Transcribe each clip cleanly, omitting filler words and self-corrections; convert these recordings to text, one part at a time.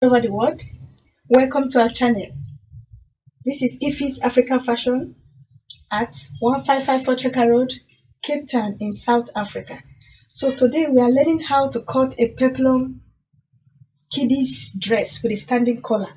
over the world. Welcome to our channel. This is Ife's African Fashion at 1554 Trekker Road, Cape Town in South Africa. So today we are learning how to cut a peplum kiddies dress with a standing collar.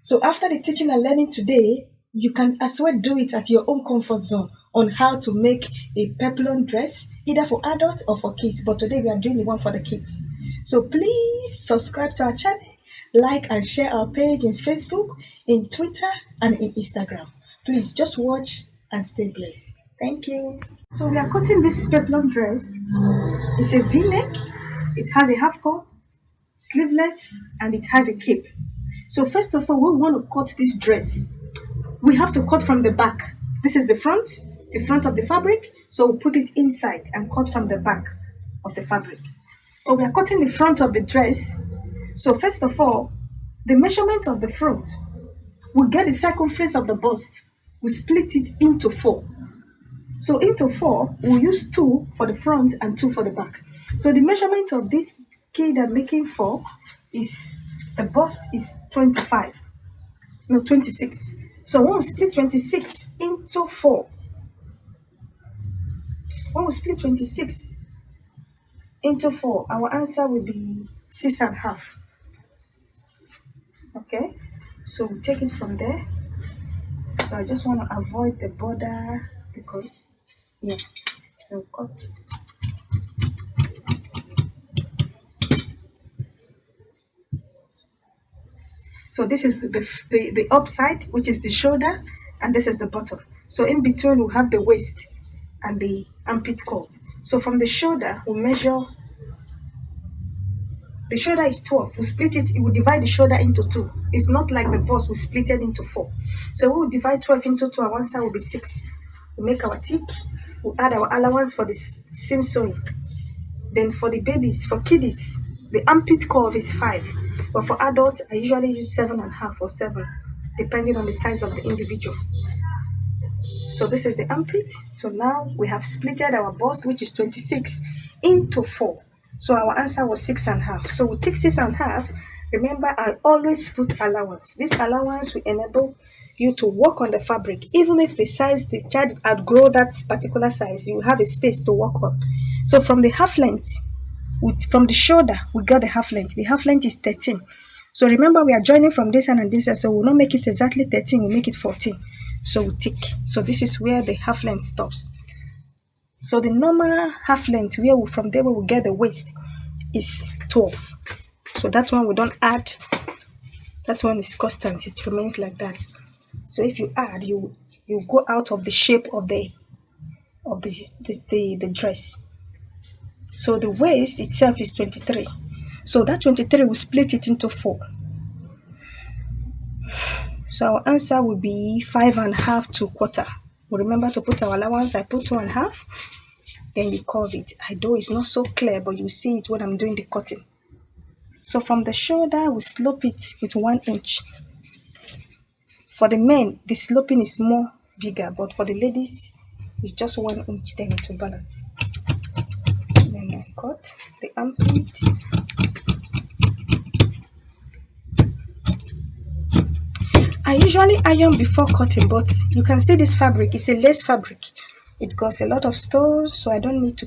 So after the teaching and learning today, you can as well do it at your own comfort zone on how to make a peplum dress either for adults or for kids. But today we are doing the one for the kids. So please subscribe to our channel, like and share our page in Facebook, in Twitter, and in Instagram. Please just watch and stay blessed. Thank you. So we are cutting this peplum dress. It's a V-neck. It has a half cut, sleeveless, and it has a cape. So first of all, we want to cut this dress. We have to cut from the back. This is the front of the fabric. So we'll put it inside and cut from the back of the fabric. So we are cutting the front of the dress. So first of all, the measurement of the front, we get the circumference of the bust. We split it into 4. So into 4, we'll use 2 for the front and 2 for the back. So the measurement of this kid I'm making for is, the bust is 26. So when we split 26 into 4, our answer will be 6.5. Okay, so we take it from there. So I just want to avoid the border because, yeah, so cut. So this is the upside, which is the shoulder, and this is the bottom. So in between we have the waist and the armpit curve. So from the shoulder, we measure, the shoulder is 12. We split it, we divide the shoulder into 2. It's not like the bust, we split it into 4. So we will divide 12 into 2, our answer will be 6. We make our tip, we add our allowance for this seam sewing. Then for the babies, for kiddies, the armpit curve is 5. But for adults, I usually use 7.5 or 7, depending on the size of the individual. So this is the armpit. So now we have splitted our bust, which is 26, into 4. So our answer was 6.5. So we take 6.5. Remember, I always put allowance. This allowance will enable you to work on the fabric. Even if the child outgrow that particular size, you have a space to work on. So from the half length, from the shoulder, we got the half length. The half length is 13. So remember, we are joining from this end and this end, so we'll not make it exactly 13, we'll make it 14. So we tick. So this is where the half length stops. So the normal half length, from there we will get the waist, is 12. So that one we don't add. That one is constant, it remains like that. So if you add, you go out of the shape of the dress. So the waist itself is 23. So that 23 will split it into 4. So our answer will be 5.5 to quarter. We remember to put our allowance. I put 2.5. Then you curve it. I know it's not so clear, but you see it when I'm doing the cutting. So from the shoulder, we slope it with 1 inch. For the men, the sloping is more bigger, but for the ladies, it's just 1 inch. Then it will balance. Then I cut the armpit. I usually iron before cutting, but you can see this fabric is a lace fabric. It got a lot of stones, so I don't need to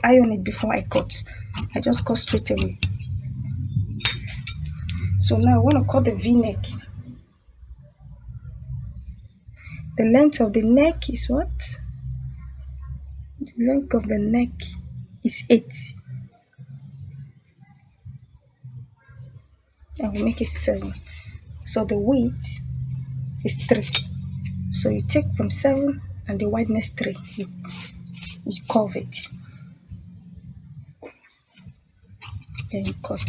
iron it before I cut. I just cut straight away. So now I want to cut the V-neck. The length of the neck is what? The length of the neck is 8. I will make it 7. So the width is 3. So you take from 7 and the wideness 3. You curve it. Then you cut.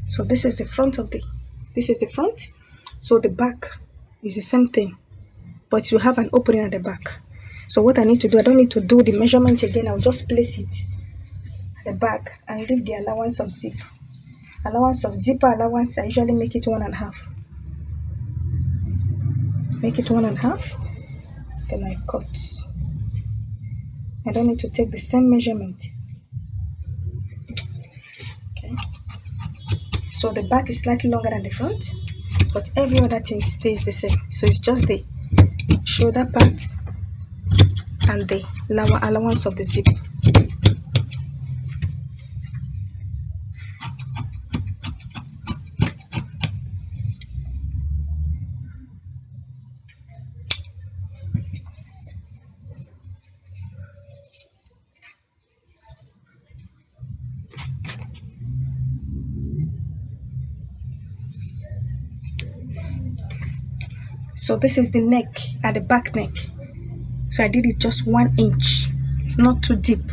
So this is the front So the back is the same thing, but you have an opening at the back. So what I need to do, I don't need to do the measurement again. I'll just place it at the back and leave the allowance of zip. Zipper allowance, I usually make it 1.5. Make it 1.5. Then I cut. I don't need to take the same measurement. Okay. So the back is slightly longer than the front, but every other thing stays the same. So it's just the shoulder part and the lower allowance of the zip. So this is the neck at the back neck. So I did it just 1 inch, not too deep,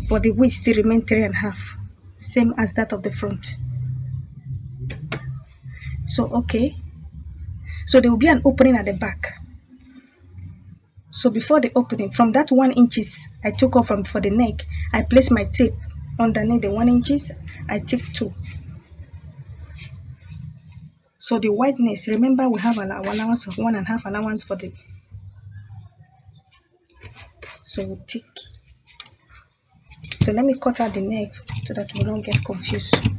but the width still remained 3.5, same as that of the front. So okay, so there will be an opening at the back. So before the opening, from that 1 inches I took off from for the neck, I placed my tape underneath the 1 inches. I took 2. So the wideness, remember we have our allowance of 1.5 allowance for the, so we'll tick. So let me cut out the neck so that we don't get confused.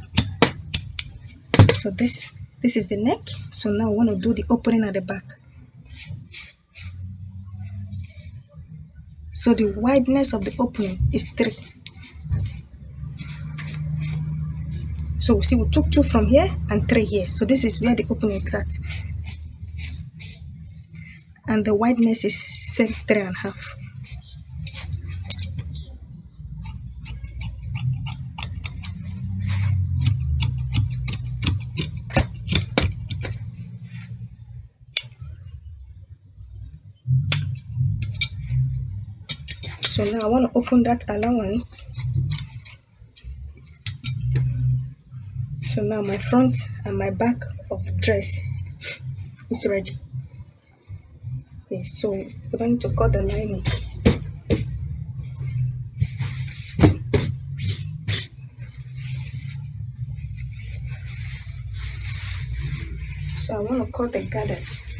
So this is the neck. So now we want to do the opening at the back. So the wideness of the opening is 3. So see, we took 2 from here and 3 here. So this is where the opening starts. And the wideness is same 3.5. So now I want to open that allowance. So now my front and my back of the dress is ready. Okay, so we're going to cut the lining. So I want to cut the gathers.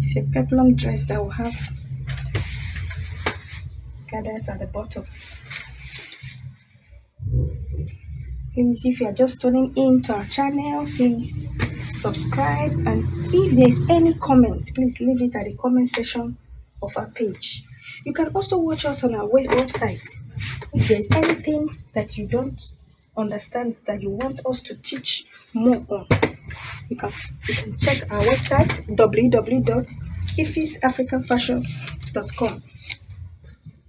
It's a peplum dress that will have gathers at the bottom. Please, if you are just tuning in to our channel, please subscribe, and if there's any comment, please leave it at the comment section of our page. You can also watch us on our website. If there's anything that you don't understand that you want us to teach more on, you can check our website www.ifisafricanfashion.com.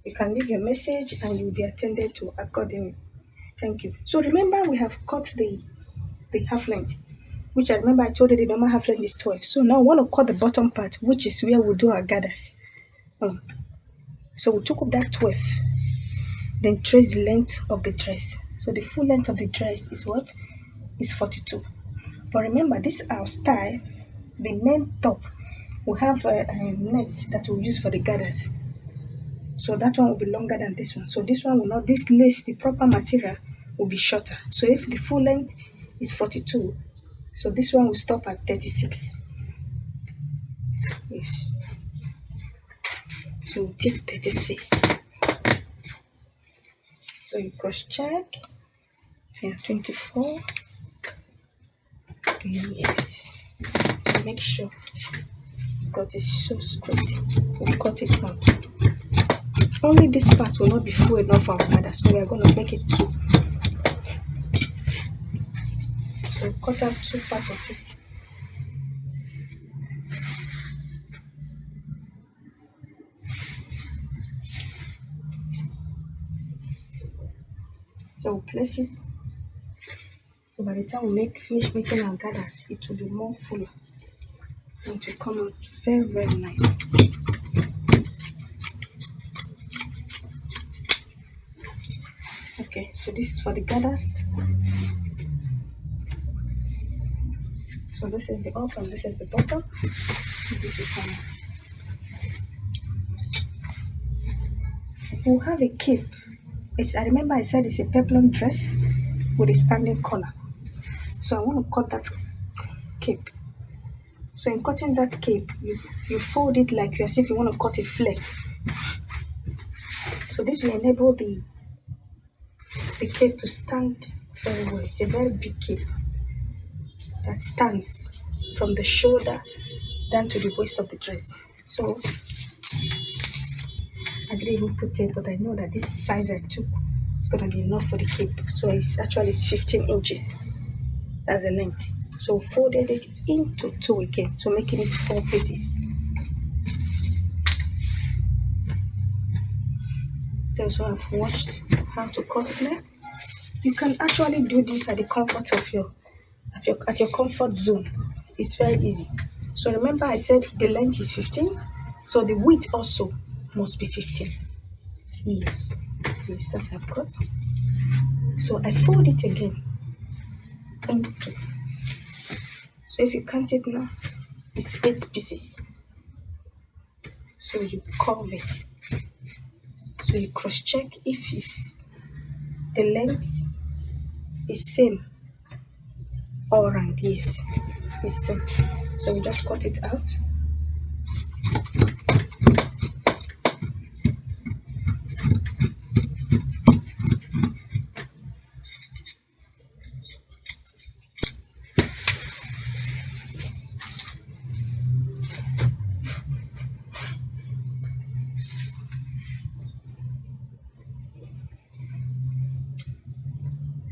You can leave your message and you'll be attended to accordingly. Thank you. So remember, we have cut the half length, which I remember I told you the normal half length is 12. So now I want to cut the bottom part, which is where we'll do our gathers. So we took off that 12, then trace the length of the dress. So the full length of the dress is what? Is 42. But remember, this our style, the main top, will have a net that we'll use for the gathers. So that one will be longer than this one. So this one will not, this lace, the proper material, will be shorter. So if the full length is 42, so this one will stop at 36. Yes. So we take 36. So you cross check. Here 24. Yes. So make sure you got it so straight. We'll cut it out. Only this part will not be full enough for our gather, so we are going to make it 2. So cut out 2 parts of it. So we'll place it. So by the time we finish making our gathers, it will be more fuller. And it will come out very, very nice. Okay, so this is for the gathers. So this is the up and this is the bottom. This is we'll have a cape. I remember I said it's a peplum dress with a standing collar. So I want to cut that cape. So in cutting that cape, you fold it like as if you want to cut a flare. So this will enable the cape to stand very well. It's a very big cape that stands from the shoulder down to the waist of the dress. So I didn't even put tape, but I know that this size I took is gonna be enough for the cape. So it's actually 15 inches. That's the length. So folded it into two again, so making it 4 pieces. That's what I've watched how to cut flare. You can actually do this at the comfort of your comfort zone. It's very easy. So remember I said the length is 15, so the width also must be 15. Yes, that I've got. So I fold it again into two. So if you count it now, it's 8 pieces. So you curve it. So you cross check if the length is same all around. Yes, it's same. So we just cut it out.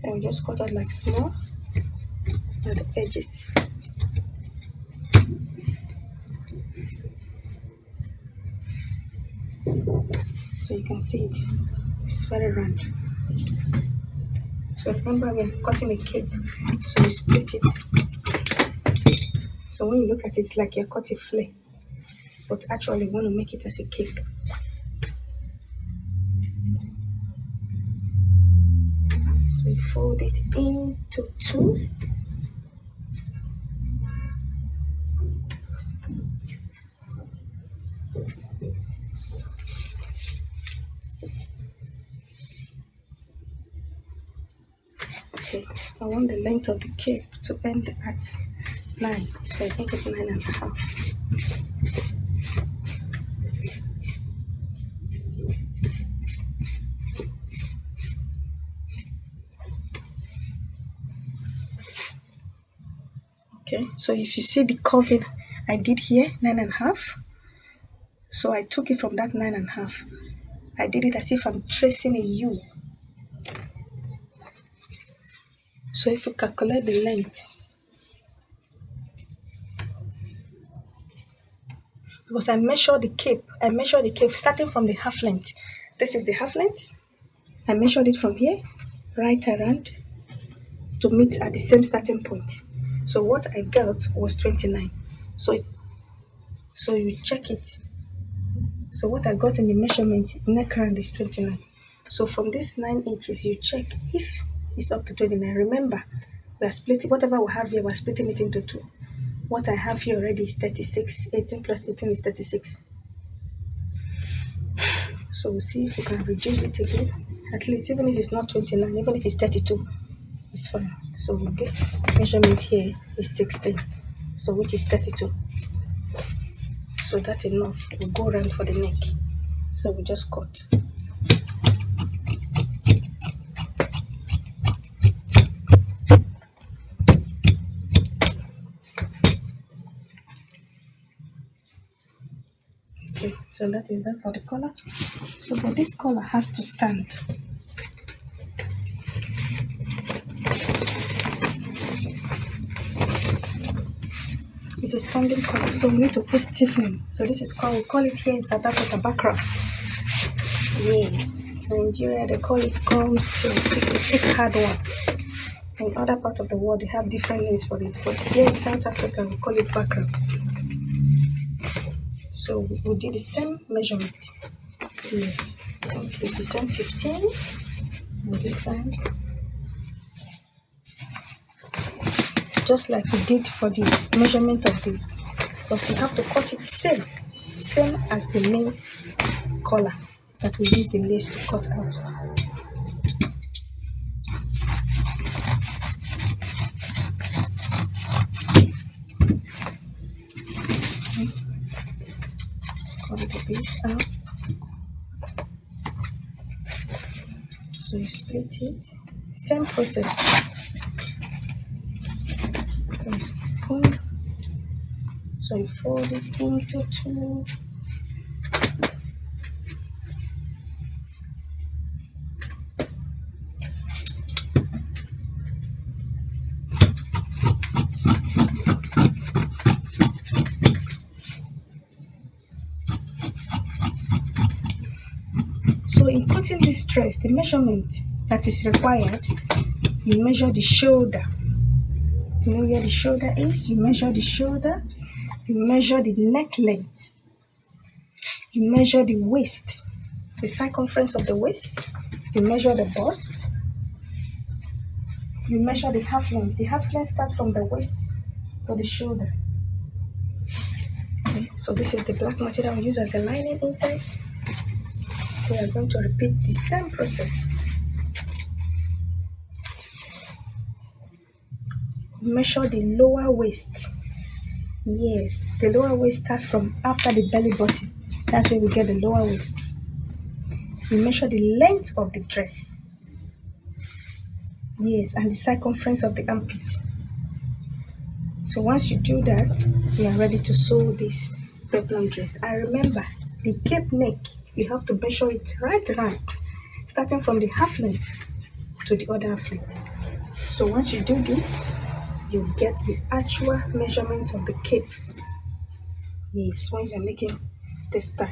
And we just cut out like small at the edges. So you can see it's very round. So remember we're cutting a cape, so you split it. So when you look at it, it's like you're cutting flare, but actually you want to make it as a cape. So you fold it into two. Okay, I want the length of the cape to end at 9, so I make it 9.5. Okay, so if you see the curving I did here, 9.5. So I took it from that 9.5. I did it as if I'm tracing a U. So if you calculate the length, because I measured the cape starting from the half length. This is the half length. I measured it from here, right around, to meet at the same starting point. So what I got was 29. So you check it. So what I got in the measurement neck round is 29. So from this 9 inches, you check if it's up to 29. Remember, we are splitting whatever we have here. We're splitting it into 2. What I have here already is 36. 18 plus 18 is 36. So we'll see if we can reduce it again. At least, even if it's not 29, even if it's 32, it's fine. So this measurement here is 16. So which is 32. So that's enough. We'll go around for the neck. So we just cut. Okay, so that is that for the collar. So but this collar has to stand. It's a standing collar, so we need to put stiffening. So this is called, we call it here in South Africa, bakra. Yes, Nigeria they call it gum steel, thick hard one. In other parts of the world they have different names for it, but here in South Africa we call it bakra. So we did the same measurement. Yes, I think it's the same 15 on this side, just like we did for the measurement of the, because we have to cut it same as the main collar that we use the lace to cut out. fold it a bit out. So you split it. Same process. Spoon. So you fold it into two. So in putting this dress, the measurement that is required, you measure the shoulder. You know where the shoulder is? You measure the shoulder. You measure the neck length. You measure the waist, the circumference of the waist. You measure the bust. You measure the half length. The half length starts from the waist to the shoulder. Okay, so this is the black material we use as a lining inside. We are going to repeat the same process. Measure the lower waist. Yes, the lower waist starts from after the belly button. That's where we get the lower waist. You measure the length of the dress. Yes, and the circumference of the armpit. So once you do that, you are ready to sew this peplum dress. And remember, the cape neck, you have to measure it right around, starting from the half length to the other half length. So once you do this, you get the actual measurement of the cape. Yes, once you're making this style.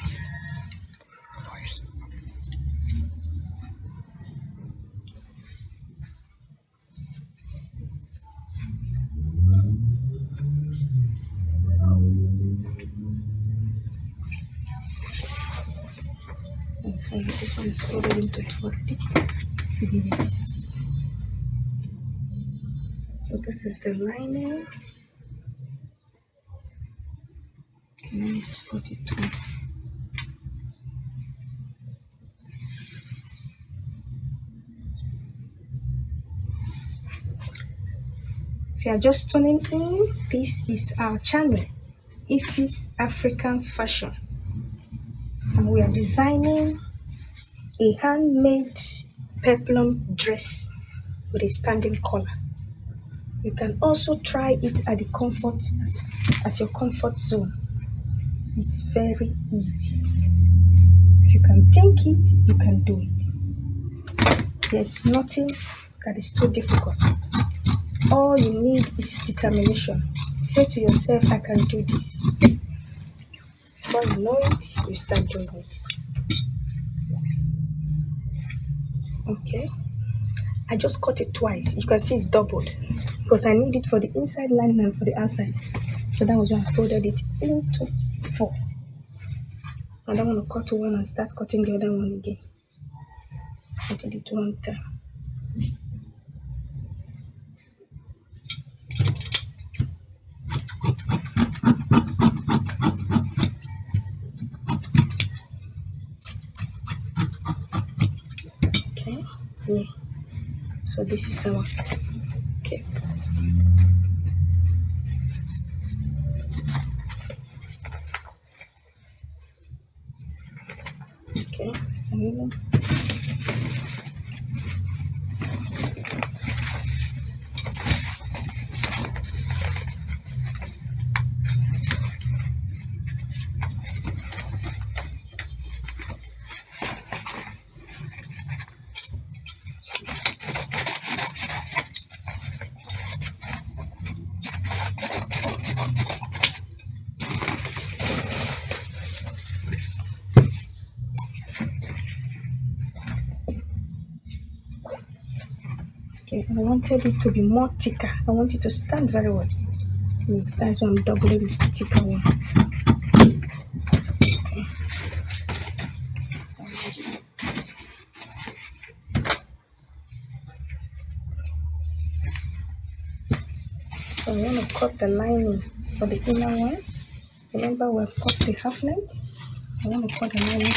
So this one is folded into two already. Yes. So this is the lining. Okay, let me just cut it too. If you are just tuning in, this is our channel, Ify's African Fashion, and we are designing a handmade peplum dress with a standing collar. You can also try it at your comfort zone. It's very easy. If you can think it, you can do it. There's nothing that is too difficult. All you need is determination. Say to yourself, I can do this. Before you know it, you start doing it. Okay. I just cut it twice. You can see it's doubled because I need it for the inside lining and for the outside. So that was why I folded it into 4. I don't want to cut one and start cutting the other one again. I did it one time. Okay, yeah. So this is our cape. Okay, okay, I wanted it to be more thicker. I want it to stand very well. Yes, that's why I'm doubling with the thicker one. Okay. So I want to cut the lining for the inner one. Remember, we've cut the half length. I want to cut the lining.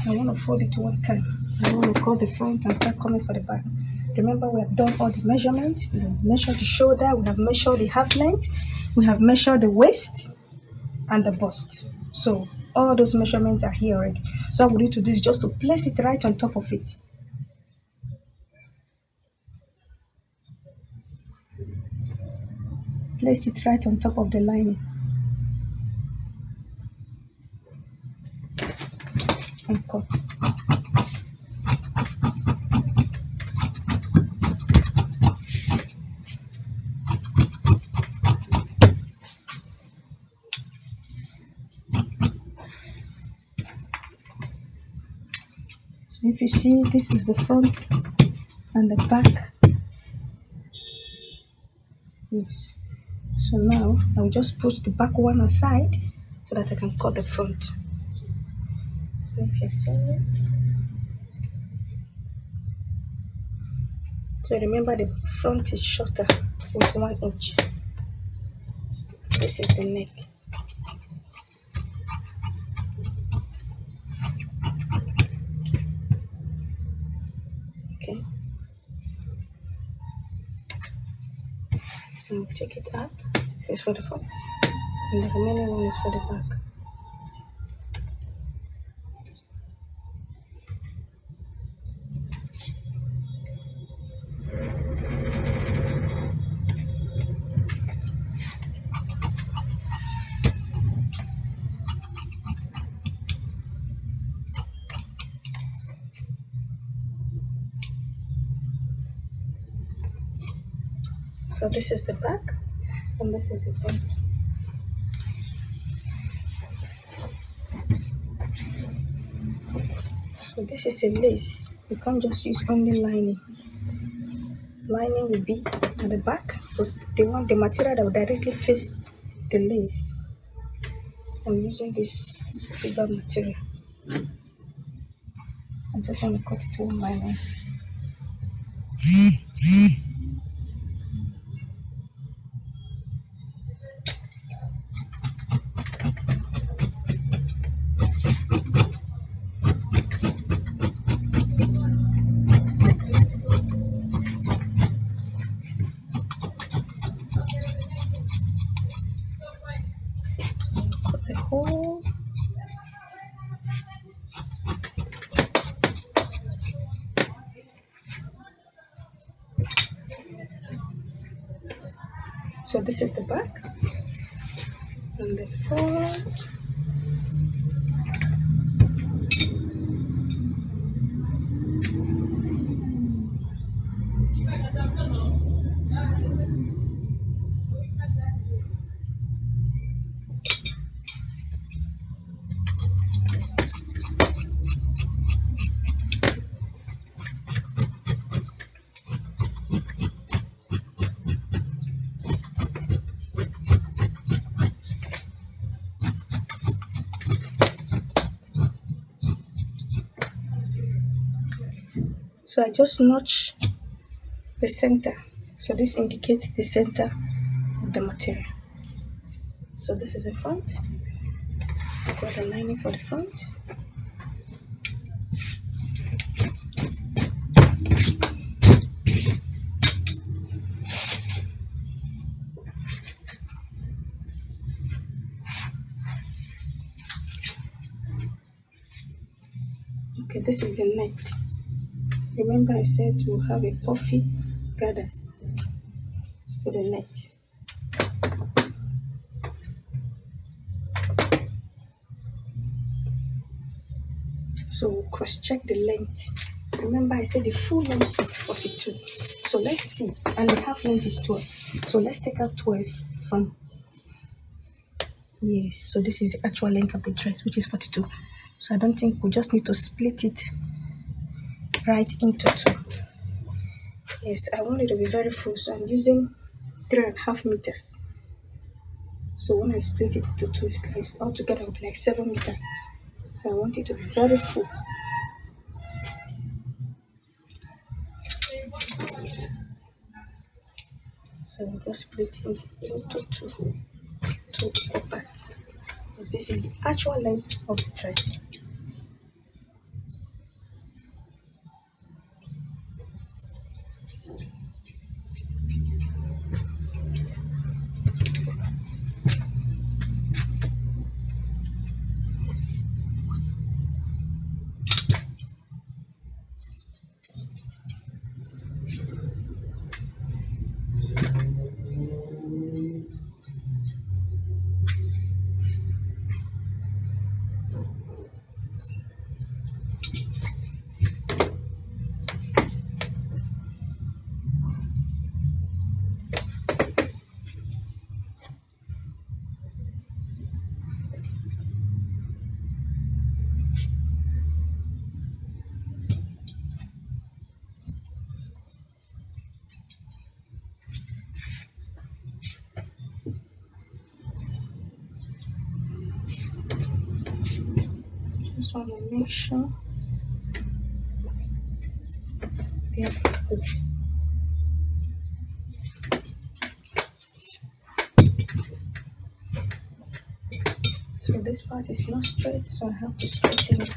I want to fold it one time. I want to cut the front and start coming for the back. Remember, we have done all the measurements. We have measured the shoulder, we have measured the half length, we have measured the waist and the bust. So all those measurements are here already. So what we need to do is just to place it right on top of it. Place it right on top of the lining and cut. So if you see, this is the front and the back. Yes. So now I will just push the back one aside so that I can cut the front. If you see it. So remember, the front is shorter with 1 inch. This is the neck. Okay. And take it out. This is for the front. And the remaining one is for the back. So this is the back and this is the front. So this is a lace. You can't just use only lining. Lining will be at the back, but the material that will directly face the lace. I'm using this bigger material. I just want to cut it one by one. Cut the hole. So this is the back and the front. So I just notch the center. So this indicates the center of the material. So this is the front. I got the lining for the front. Okay, this is the net. Remember I said we'll have a puffy gathers for the net. So we'll cross-check the length. Remember I said the full length is 42. So let's see. And the half length is 12. So let's take out 12 from... Yes, so this is the actual length of the dress, which is 42. So I don't think we just need to split it right into 2. Yes, I want it to be very full, so I'm using 3.5 meters. So when I split it into 2, it's like altogether it will be like 7 meters. So I want it to be very full. So we'll just split it into 2 equal parts. Because this is the actual length of the dress. just want to make sure they are good. So this part is not straight, so I have to straighten it.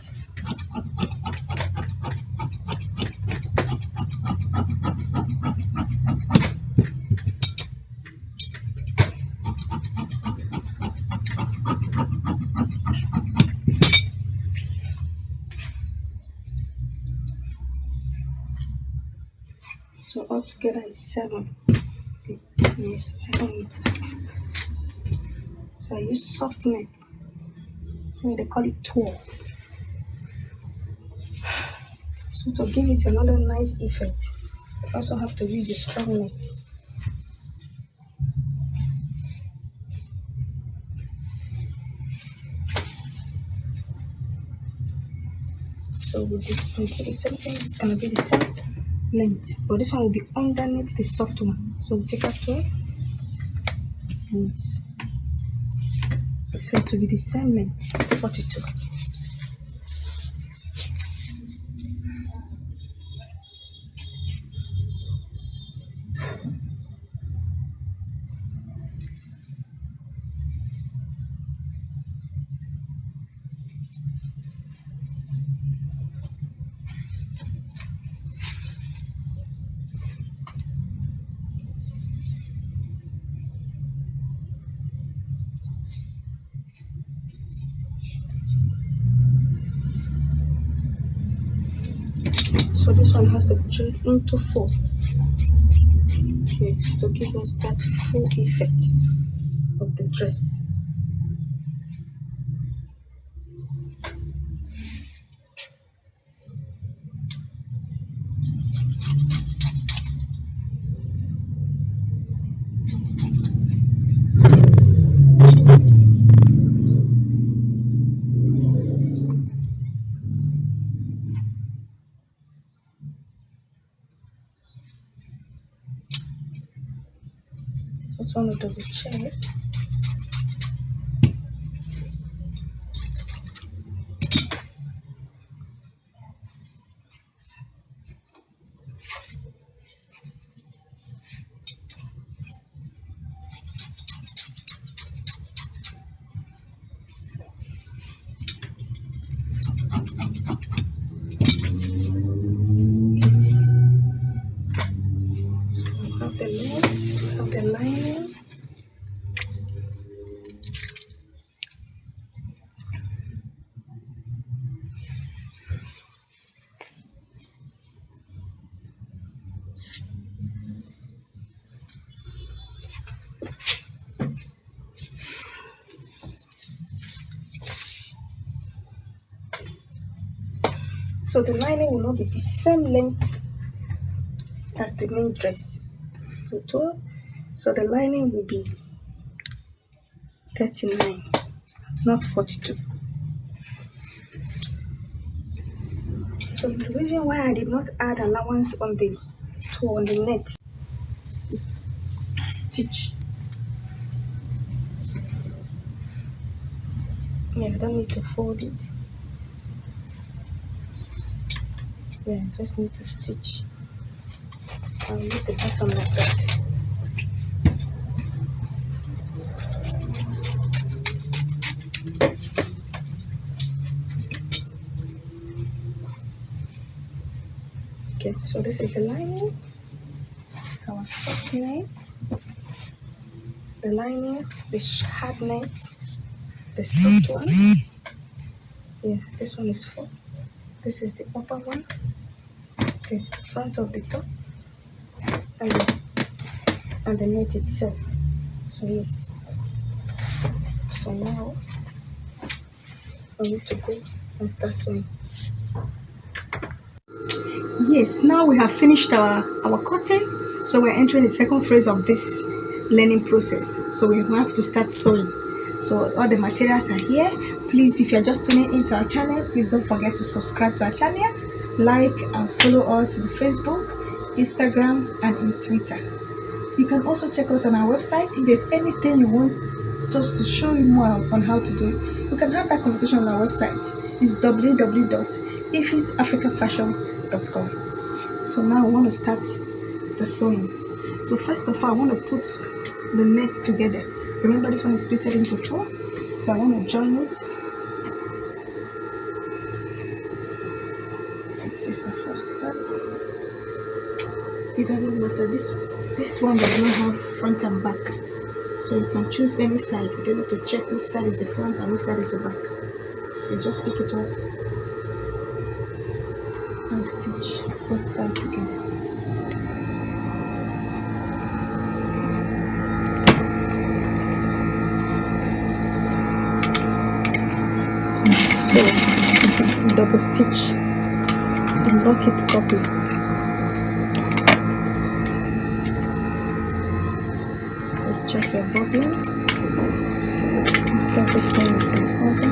So altogether is 7. Yes, 7. So I use soft net. They call it tour. So to give it another nice effect, I also have to use the strong net. So with this, we do the same thing. It's gonna be the same length, but this one will be underneath the soft one. So we take out here, and so it will be the same length, 42. So this one has to join into 4. Yes, to give us that full effect of the dress. Just want to double check. Have the length, have the lining. So the lining will not be the same length as the main dress. So the lining will be 39, not 42. So the reason why I did not add allowance on the net is stitch. Yeah, I don't need to fold it. Yeah, I just need to stitch. I'll leave the bottom like that. Okay, so this is the lining, our soft net, the lining, the hard net, the soft one. Yeah, this one is 4. This is the upper one, the front of the top, and the net itself. So yes. So now I need to go and start sewing. Yes, now we have finished our cutting, so we're entering the second phase of this learning process. So we have to start sewing. So all the materials are here. Please, if you're just tuning into our channel, please don't forget to subscribe to our channel, like and follow us on Facebook, Instagram, and in Twitter. You can also check us on our website. If there's anything you want us to show you more on how to do, we can have that conversation on our website. is www.ifisafricafashion.com. So now I want to start the sewing. So first of all, I want to put the net together. Remember, this one is split into 4, so I want to join it. This is the first part. It doesn't matter. This one does not have front and back, so you can choose any side. You don't have to check which side is the front and which side is the back. So you just pick it up and stitch both sides together. So double stitch and lock it properly. Just check your bobbin. Everything is in order.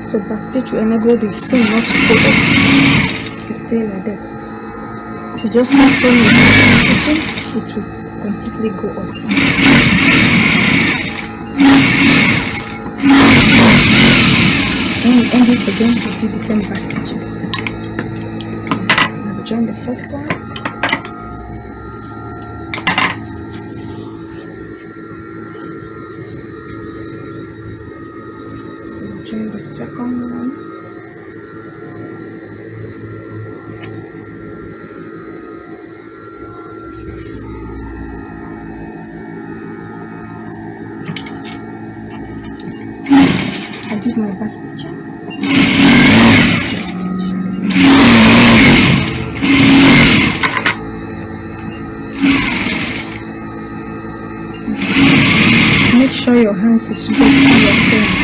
So backstitch will enable the seam not to go up, to stay like that. If you just start sewing without stitching, it will completely go off. When you end it again, you do the same backstitching. I'll join the first one. Join the second one. I did my back stitching. Make sure your hands is straight when you're sewing.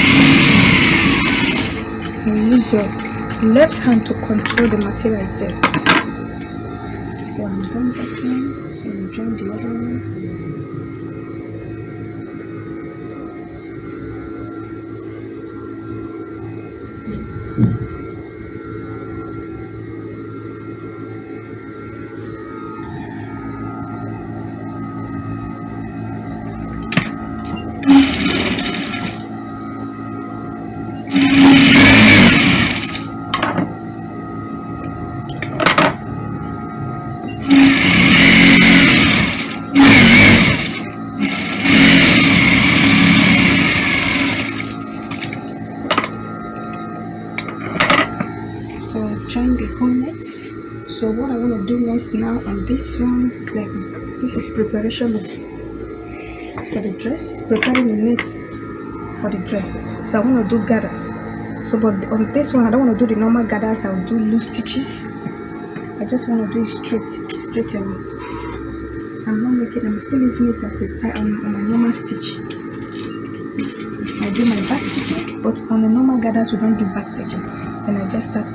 And use your left hand to control the material itself. So I'm done that one, so I'm join the other one. So I've joined the whole net. So what I want to do next now on this one is like, this is preparation for the dress, preparing the knits for the dress. So I want to do gathers. So but on this one I don't want to do the normal gathers, I'll do loose stitches. I just want to do it straight away. I'm still leaving it as a tie on my normal stitch. I do my back stitching, but on the normal gathers we don't do back stitching. And I just start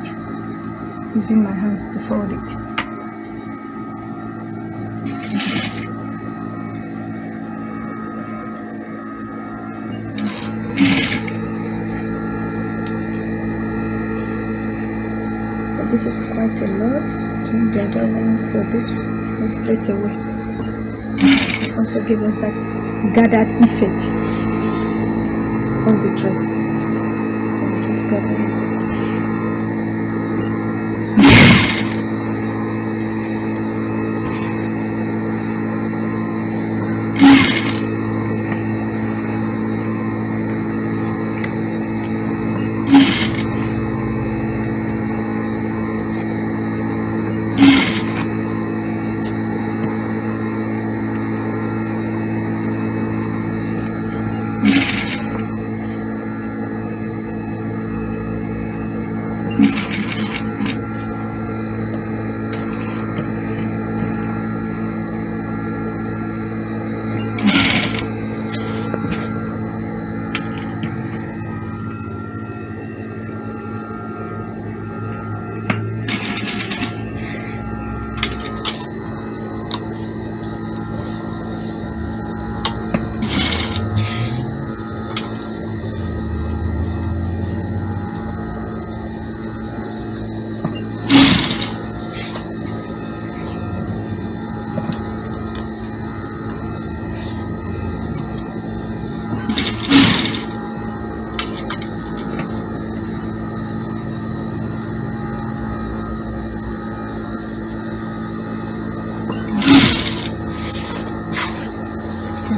using my hands to fold it. But this is quite a lot. Doing the other one, so this was straight away. It also gives us that gathered effect on the dress. So just gather it.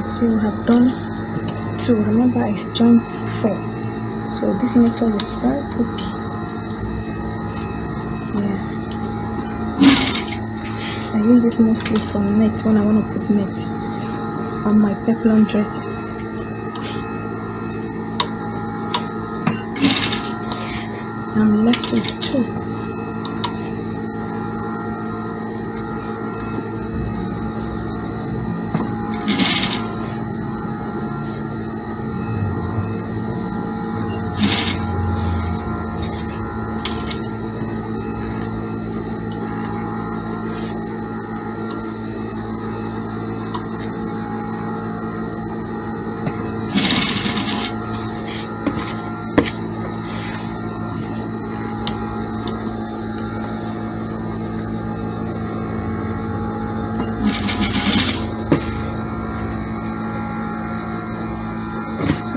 see we have done 2. Remember I joined 4, so this method is quite okay. Yeah, I use it mostly for net when I want to put net on my peplum dresses. I'm left with 2.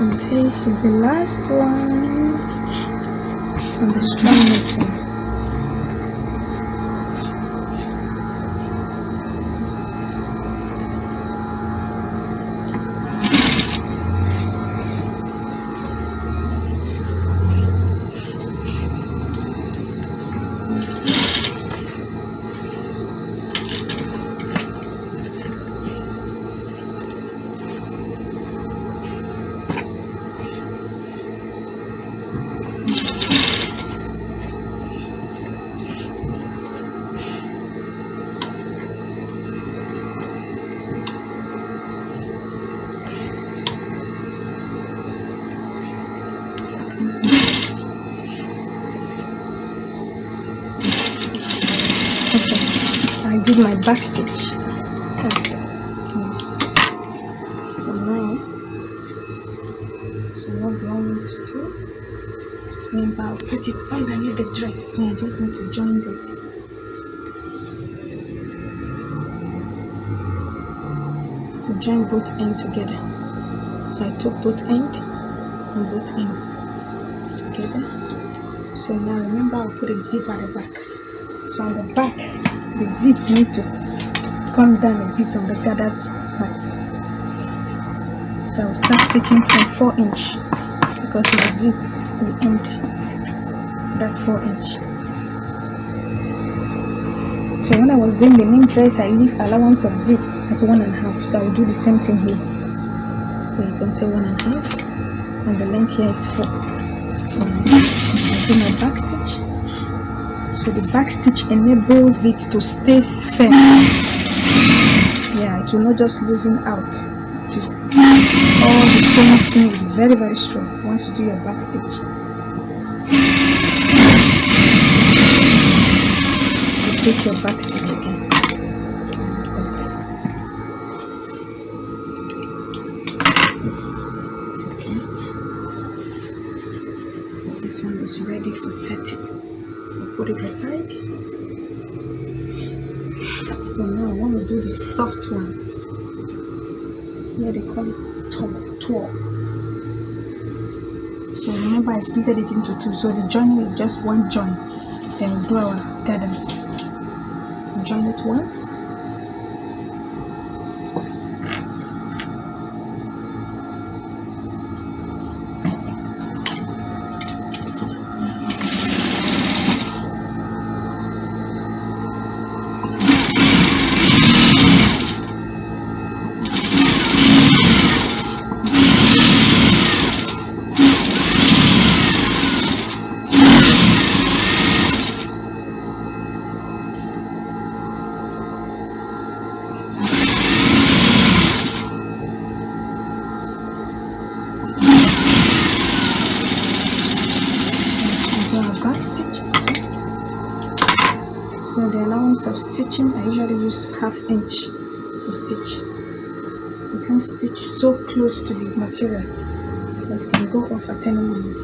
And this is the last one on the strong knitting. I did my back stitch. Okay. So now, what do I need to do? Remember, I'll put it underneath the dress. So I just need to join it. So join both ends together. So I took both end and both end together. So now remember, I'll put a zip at the back. So on the back, the zip need to come down a bit on the gathered part. So I'll start stitching from 4" because my zip will end that 4". So when I was doing the main dress, I leave allowance of zip as 1.5. So I will do the same thing here. So you can say 1.5, and the length here is 4. So I do my back stitch. So the back stitch enables it to stay firm. Yeah, it will not just loosen out. All the sewing seam will be very, very strong once you do your back stitch. Repeat your back stitch again. Okay. So this one is ready for setting. Put it aside. So now I want to do the soft one. Here they call it twirl. So remember I split it into 2. So the joining is just one join. Then we do our gathers. Join it once. So the allowance of stitching, I usually use 1/2 inch to stitch. You can stitch so close to the material that it can go off at any moment.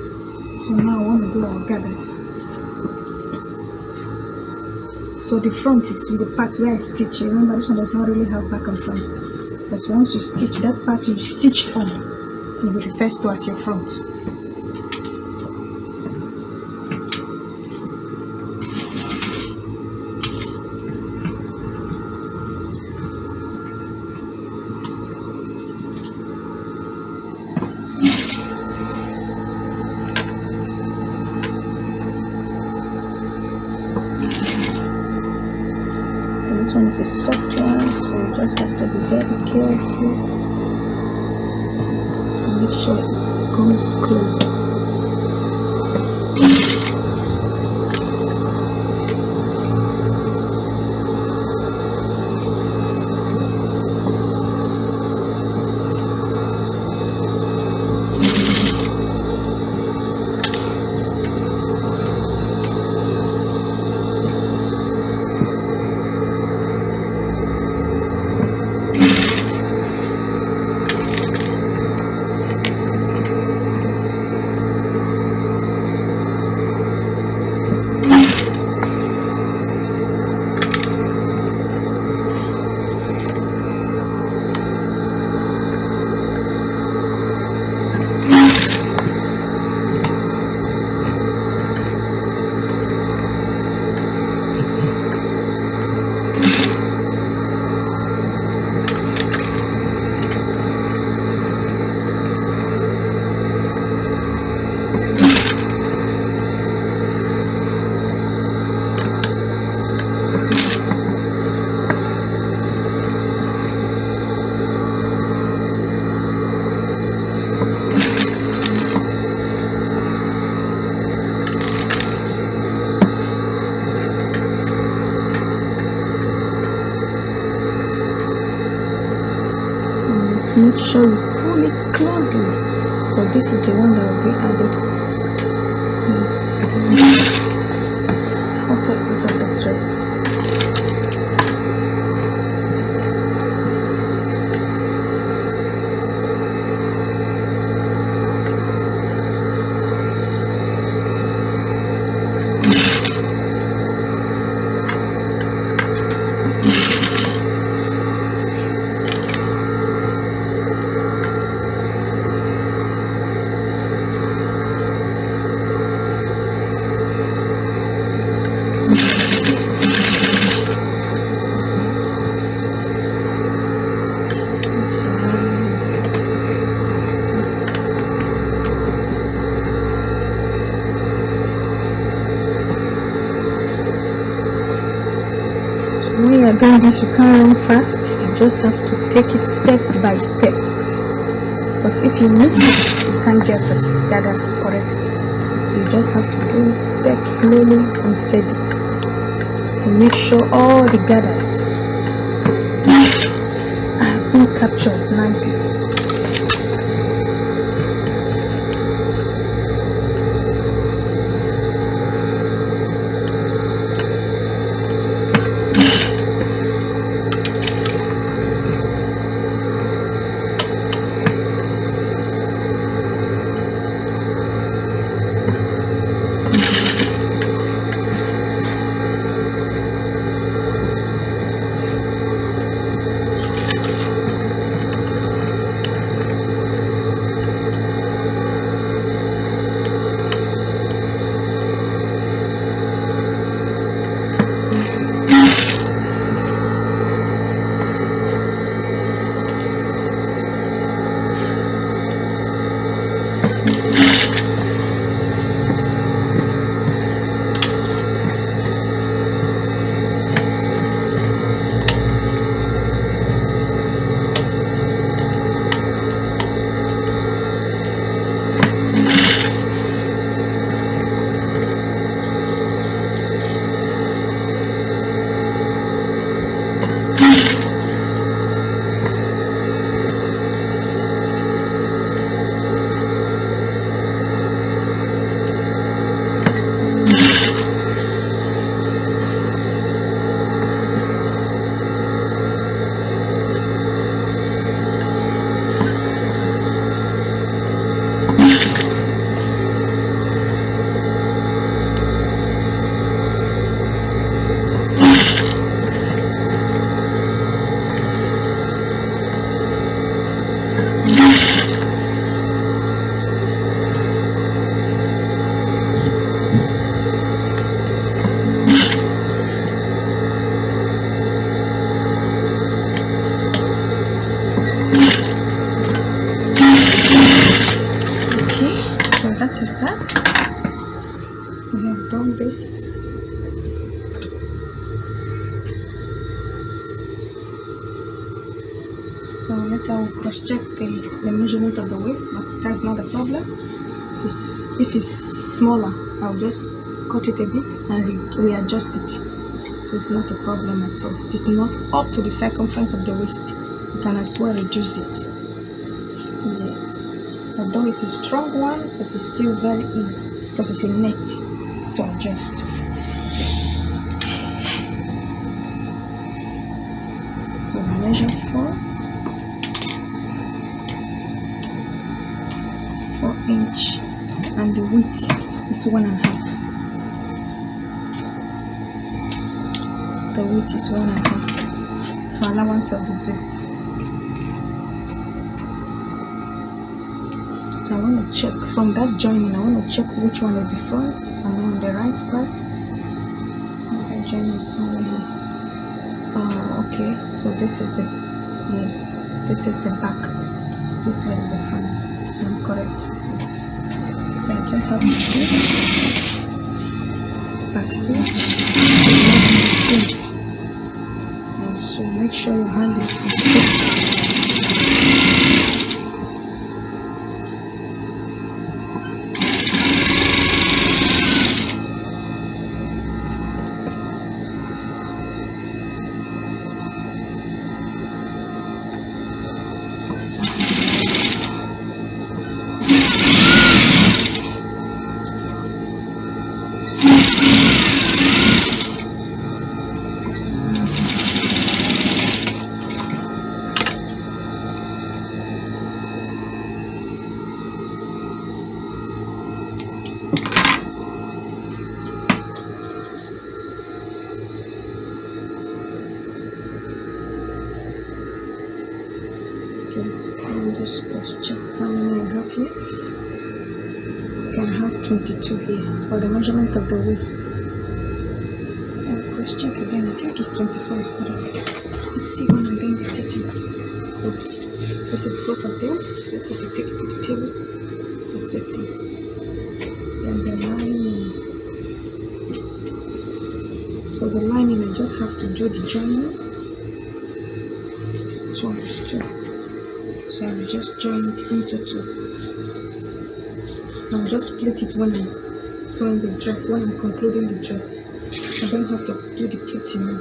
So now I want to do our gathers. So the front is the part where I stitch. Remember, this one does not really have back and front. But once you stitch that part you stitched on, it will be referred to as your front. this one is a soft one, so you just have to be very careful. Make sure it comes closer. Make sure you pull it closely, but this is the one that will be added outer part of the dress. When you are doing this, you can't run fast. You just have to take it step by step, because if you miss it, you can't get the gathers correctly. So you just have to do it step slowly and steady to make sure all the gathers are being captured nicely. later we'll cross-check the measurement of the waist, but that's not a problem. If it's smaller, I'll just cut it a bit and readjust it. So it's not a problem at all. If it's not up to the circumference of the waist, you can as well reduce it. Yes. Although it's a strong one, it is still very easy because it's a net to adjust. So measure 4 inch, and the width is 1.5. The width is 1.5 for allowance of the zip. So I want to check from that joining. I want to check which one is the front. Am I on the right part? That joining is somewhere here. Oh, okay. So this is the this is the back. This side is the front. So I'm correct. Yes. So I just have to stitch, back stitch, and so make sure your hand is straight. Just cross-check how many I have here. I have 22 here for the measurement of the waist. And cross-check again. I think it's 25. Let's see when I'm doing the setting. So this is both of them. Just have to take it to the table. The setting. Then the lining. So the lining, I just have to do the joining. It's 2 is 2. So I will just join it into 2. I'll just split it when I'm sewing the dress, when I'm concluding the dress. I don't have to do the pleating now.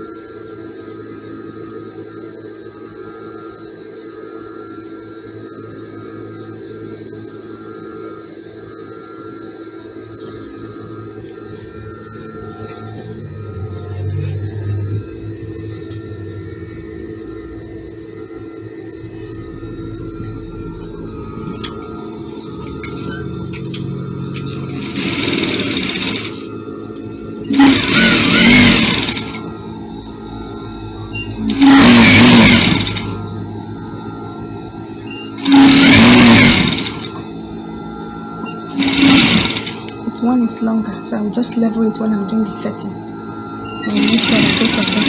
One is longer, so I'll just level it when I'm doing the setting. I'll make sure that both of them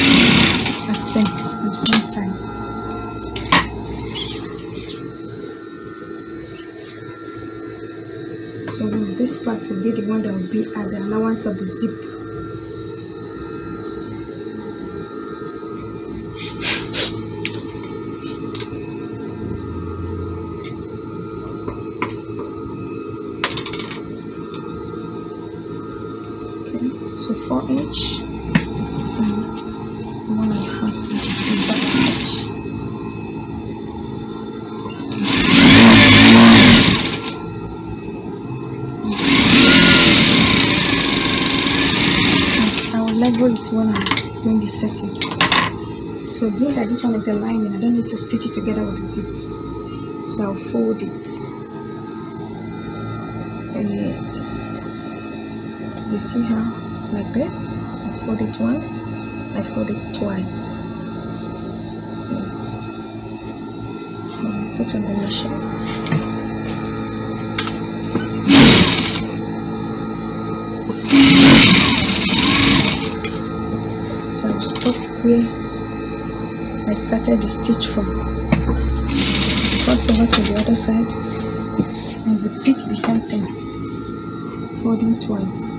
are the same size. So this part will be the one that will be at the allowance of the zip. So 4 inch and 1.5 the back stitch. I will level it when I'm doing the setting. So being that this one is a lining, I don't need to stitch it together with the zip. So I'll fold it. And you see how? Like this. I fold it once, I fold it twice. Yes. And put on the machine. So I'll stop where I started the stitch from. Cross over to the other side and repeat the same thing, folding twice.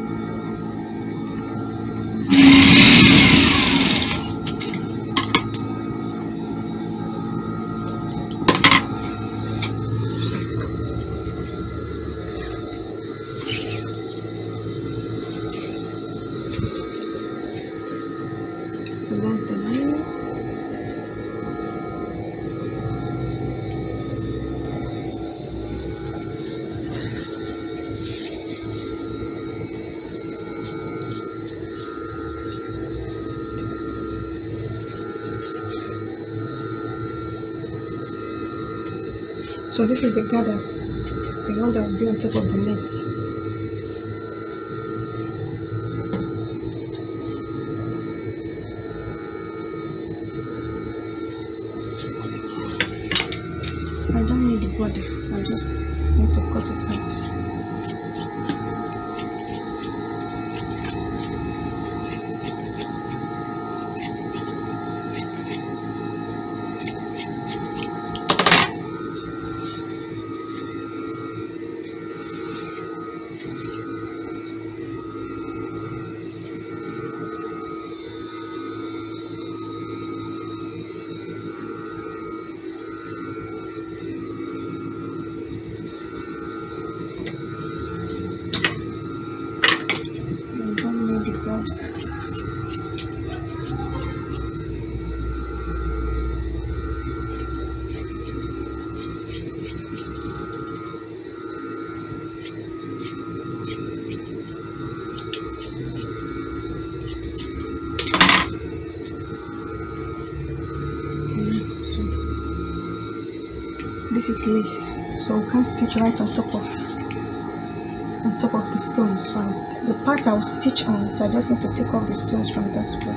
That's the lining. So this is the gathers, the one that will be on top of the net. I don't need the border, so I just need to cut it out. This is lace, so we can stitch right on top of the stones. So the part I will stitch on, so I just need to take off the stones from that spot.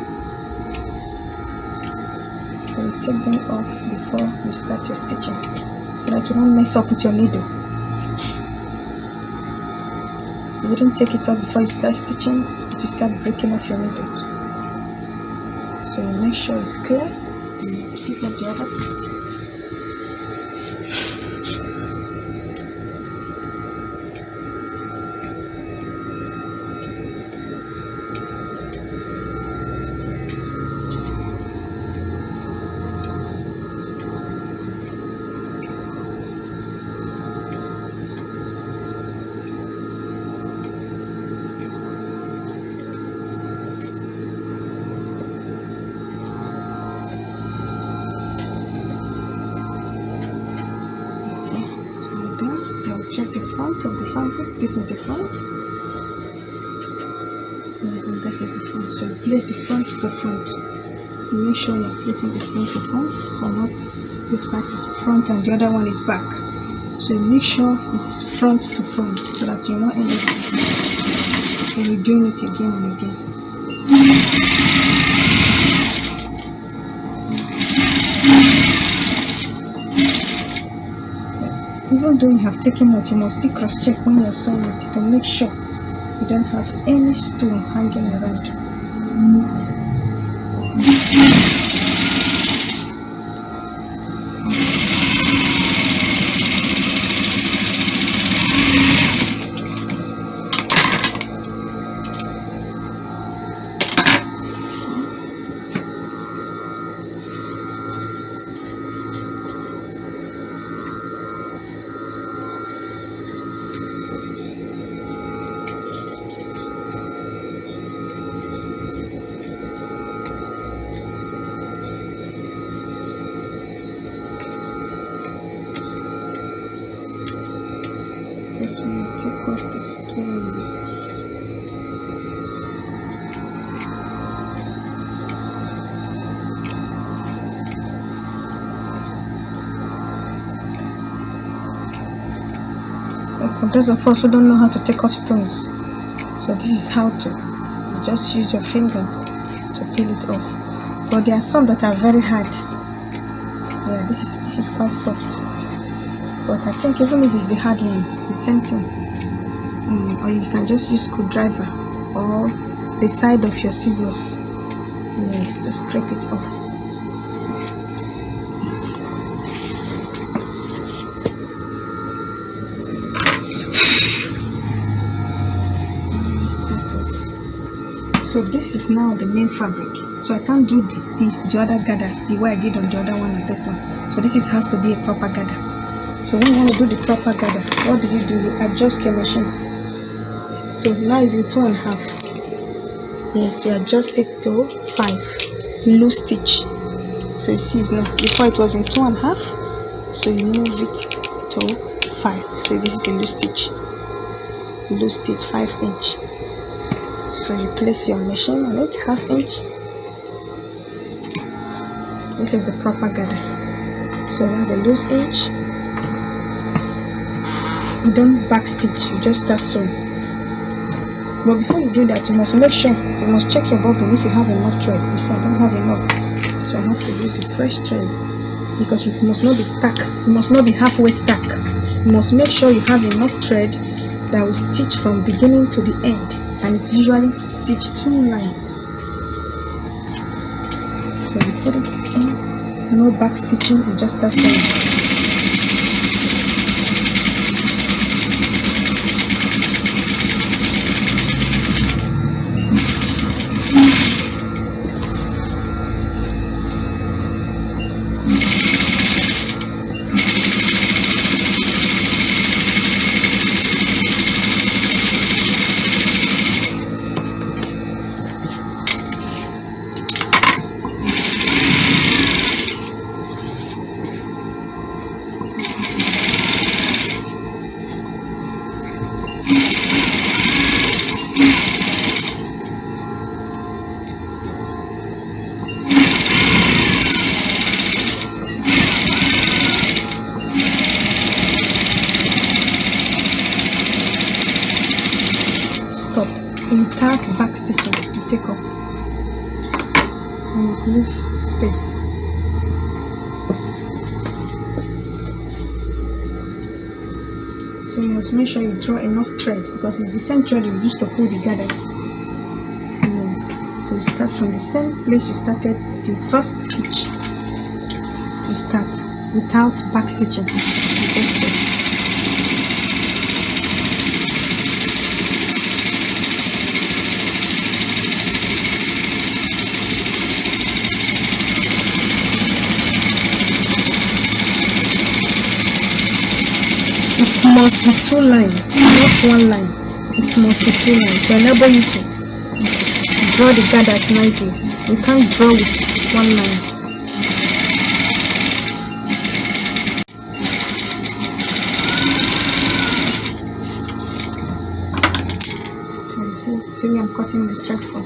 So you take them off before you start your stitching, so that you don't mess up with your needle. You wouldn't take it off before you start stitching, if you start breaking off your needles. So you make sure it's clear and pick up the other part. Check the front of the fabric. This is the front, and this is the front. So you place the front to front. You make sure you're placing the front to front, so not this part is front and the other one is back. So you make sure it's front to front, so that you're not end up doing it again and again. Even though you have taken off, you must still cross-check when you are sewing it to make sure you don't have any stone hanging around. Just want to take off the stone. For those of us who don't know how to take off stones, so this is how to. You just use your fingers to peel it off. But there are some that are very hard. Yeah, this is quite soft. But I think even if it's the hard one, the same thing. Or you can just use screwdriver or the side of your scissors, yes, to scrape it off. So this is now the main fabric. So I can't do the other gathers the way I did on the other one and this one. So this has to be a proper gather. So when you want to do the proper gather, what do? You adjust your machine. So now it's in 2.5. Yes, you adjust it to 5. loose stitch. So you see it's not, before it was in 2.5, so you move it to 5. So this is a loose stitch 5-inch. So you place your machine on it, 1/2 inch. This is the proper gather. So that's a loose inch. You don't back stitch, you just start sewing. But before you do that, you must make sure, you must check your bobbin if you have enough thread. You say I don't have enough, so I have to use a fresh thread, because you must not be stuck, you must not be halfway stuck. You must make sure you have enough thread that will stitch from beginning to the end, and it's usually stitch 2 lines. So you put it in, no back stitching, you just start sewing. Stop. Without back stitching, you take off. You must leave space. So you must make sure you draw enough thread, because it's the same thread you use to pull the gathers. Yes. So you start from the same place you started the first stitch. You start without back stitching. You just sew. It must be 2 lines, not 1 line. It must be 2 lines to enable you to draw the gathers nicely. You can't draw with 1 line. So you see where I'm cutting the thread from.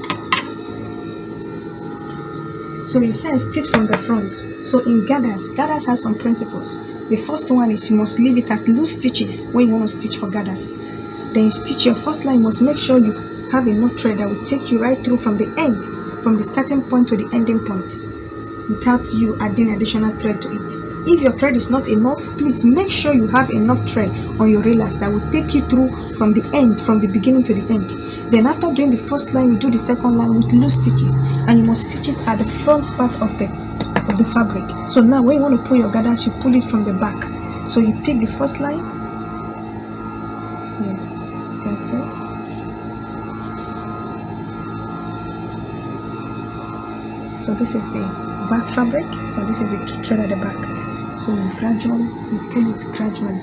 So you say I stitch from the front. So in gathers has some principles. The first one is you must leave it as loose stitches when you want to stitch for gathers. Then you stitch your first line. You must make sure you have enough thread that will take you right through from the end, from the starting point to the ending point, without you adding additional thread to it. If your thread is not enough, please make sure you have enough thread on your reelers that will take you through from the end, from the beginning to the end. Then after doing the first line, you do the second line with loose stitches, and you must stitch it at the front part of the fabric. So now when you want to pull your gathers, you pull it from the back. So you pick the first line. Yes, that's it. So this is the back fabric. So this is the thread at the back. So you pull it gradually.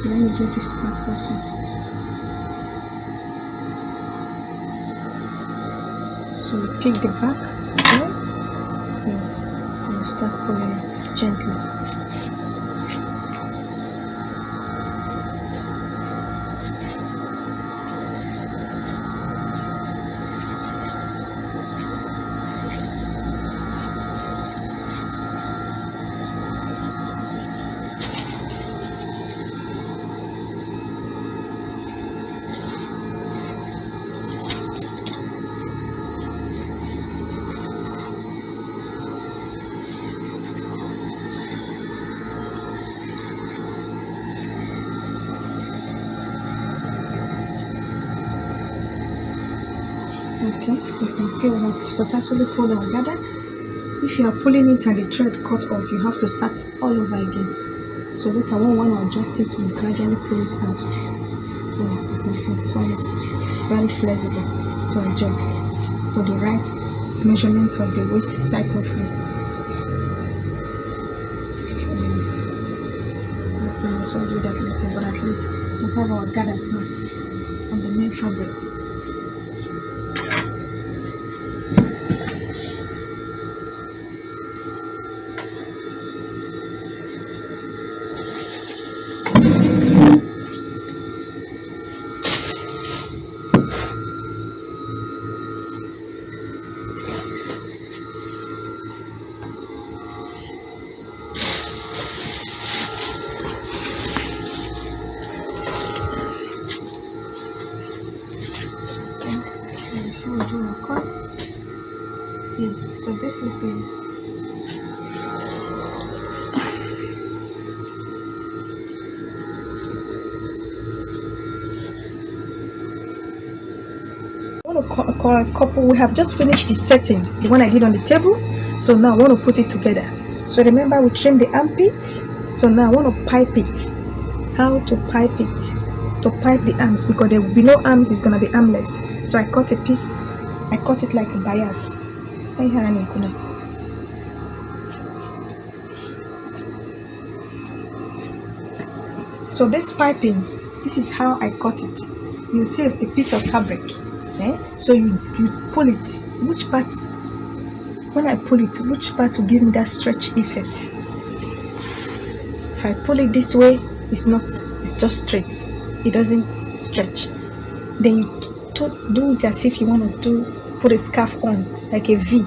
let me do this part also. So you pick the back, so yes, and you start pulling it gently. Okay, you can see we have successfully pulled our gather. If you are pulling it and the thread cut off, you have to start all over again. So later on, when you adjust it, we gradually pull it out. So you can see this one is very flexible to adjust to the right measurement of the waist circumference. This will do that later, but at least we have our gathers now on the main fabric. Yes, so this is the I want to couple. We have just finished the setting, the one I did on the table. So now I want to put it together. So remember we trimmed the armpit. So now I want to pipe it. How to pipe it? To pipe the arms, because there will be no arms, it's gonna be armless. So I cut a piece. I cut it like a bias. So this piping, this is how I cut it. You see a piece of fabric, so you pull it. Which part, when I pull it, which part will give me that stretch effect? If I pull it this way, it's just straight. It doesn't stretch. Then you do it as if you want to put a scarf on, like a V.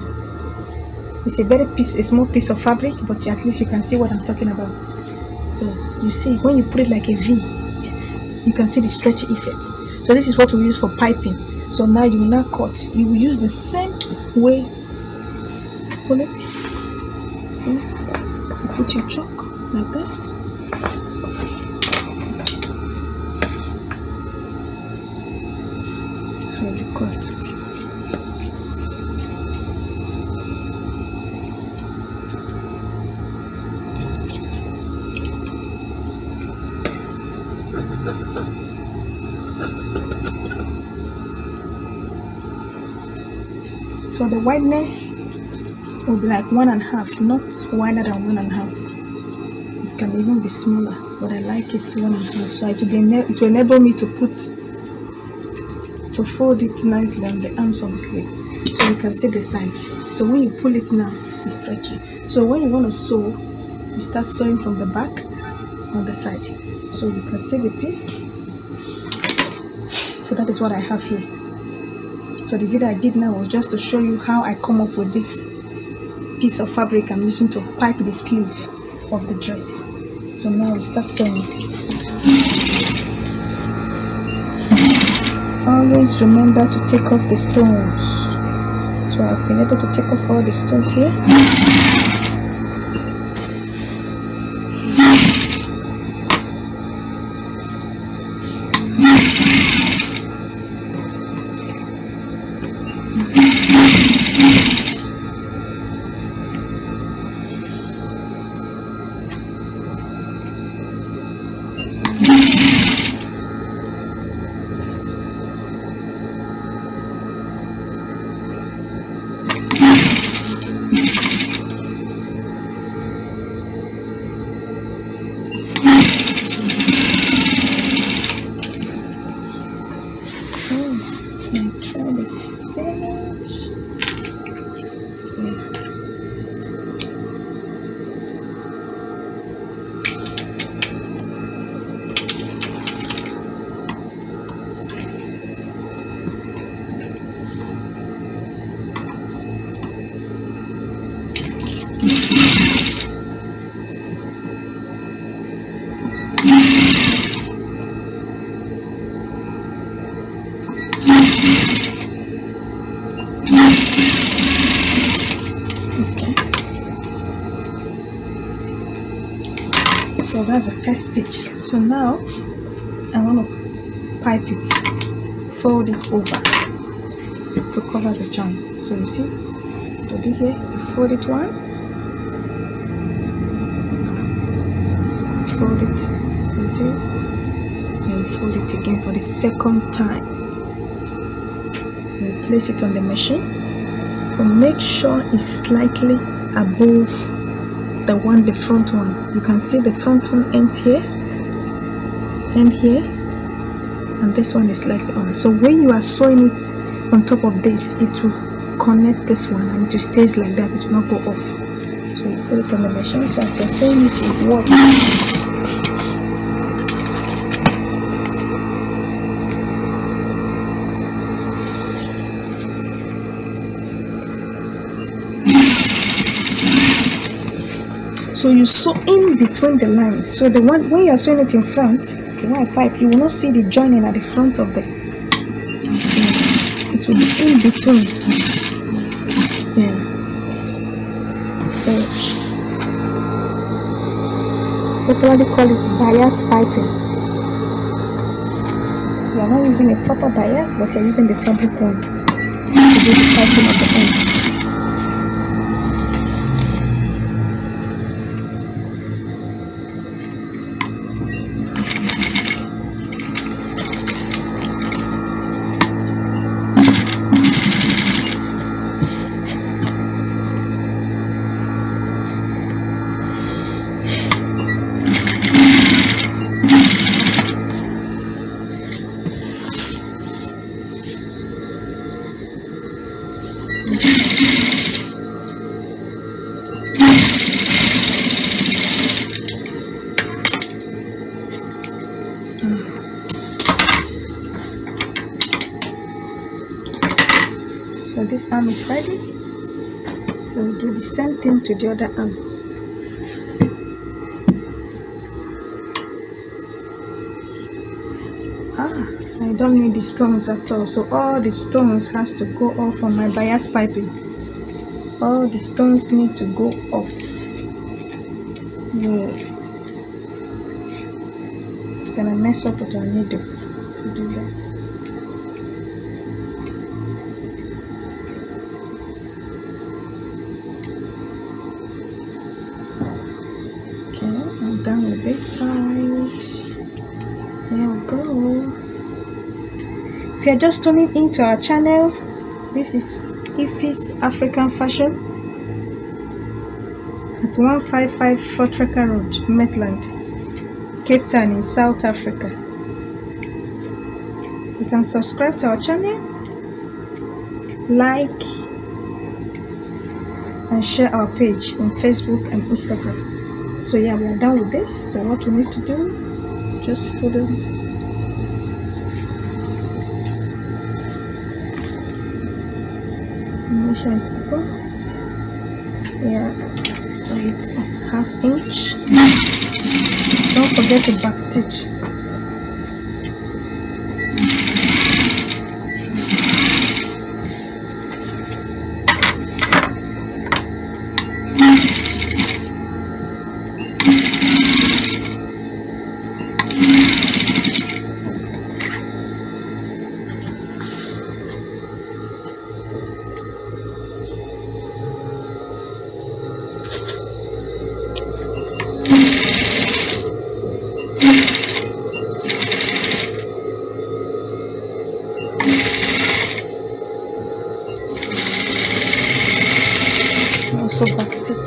It's a small piece of fabric, but at least you can see what I'm talking about. So you see, when you put it like a V, you can see the stretchy effect. So this is what we use for piping. So now you will now cut. You will use the same way. Pull it. See, you put your chalk like this. So you cut. So the wideness will be like 1.5, not wider than 1.5. It can even be smaller, but I like it 1.5. So it will enable me to fold it nicely on the arms of the sleeve, so you can see the size. So when you pull it now, it's stretchy. So when you want to sew, you start sewing from the back on the side, so you can see the piece. So that is what I have here. So the video I did now was just to show you how I come up with this piece of fabric I'm using to pipe the sleeve of the dress. So now we start sewing. Always remember to take off the stones. So I've been able to take off all the stones here. Okay, so that's the first stitch. So now I want to pipe it, fold it over to cover the joint. So you see, to do here, you fold it one, fold it, you see, and you fold it again for the second time. You place it on the machine. So make sure it's slightly above the front one. You can see the front one ends here, end here, and this one is slightly on. So when you are sewing it on top of this, it will connect this one and it stays like that. It will not go off. So you put it on the machine. So as you're sewing it, it will work. So you sew in between the lines. So the one when you are sewing it in front, the one I pipe, you will not see the joining at the front of the. It will be in between. Yeah. So popularly call it bias piping. You are not using a proper bias, but you are using the fabric one to do the piping of the ends. So this arm is ready. So we do the same thing to the other arm. I don't need the stones at all. So all the stones has to go off on my bias piping. All the stones need to go off. Yes. It's gonna mess up with our needle. Do that. I'm done with this side. There we go. If you're just tuning into our channel, this is Ify's African Fashion at 155 Fortrekker Road, Maitland, Cape Town in South Africa. You can subscribe to our channel, like, and share our page on Facebook and Instagram. So yeah, we are done with this. So what we need to do, just put them. Make sure it's equal. Yeah, so it's ½ inch. Don't forget to back stitch. Also back stitch.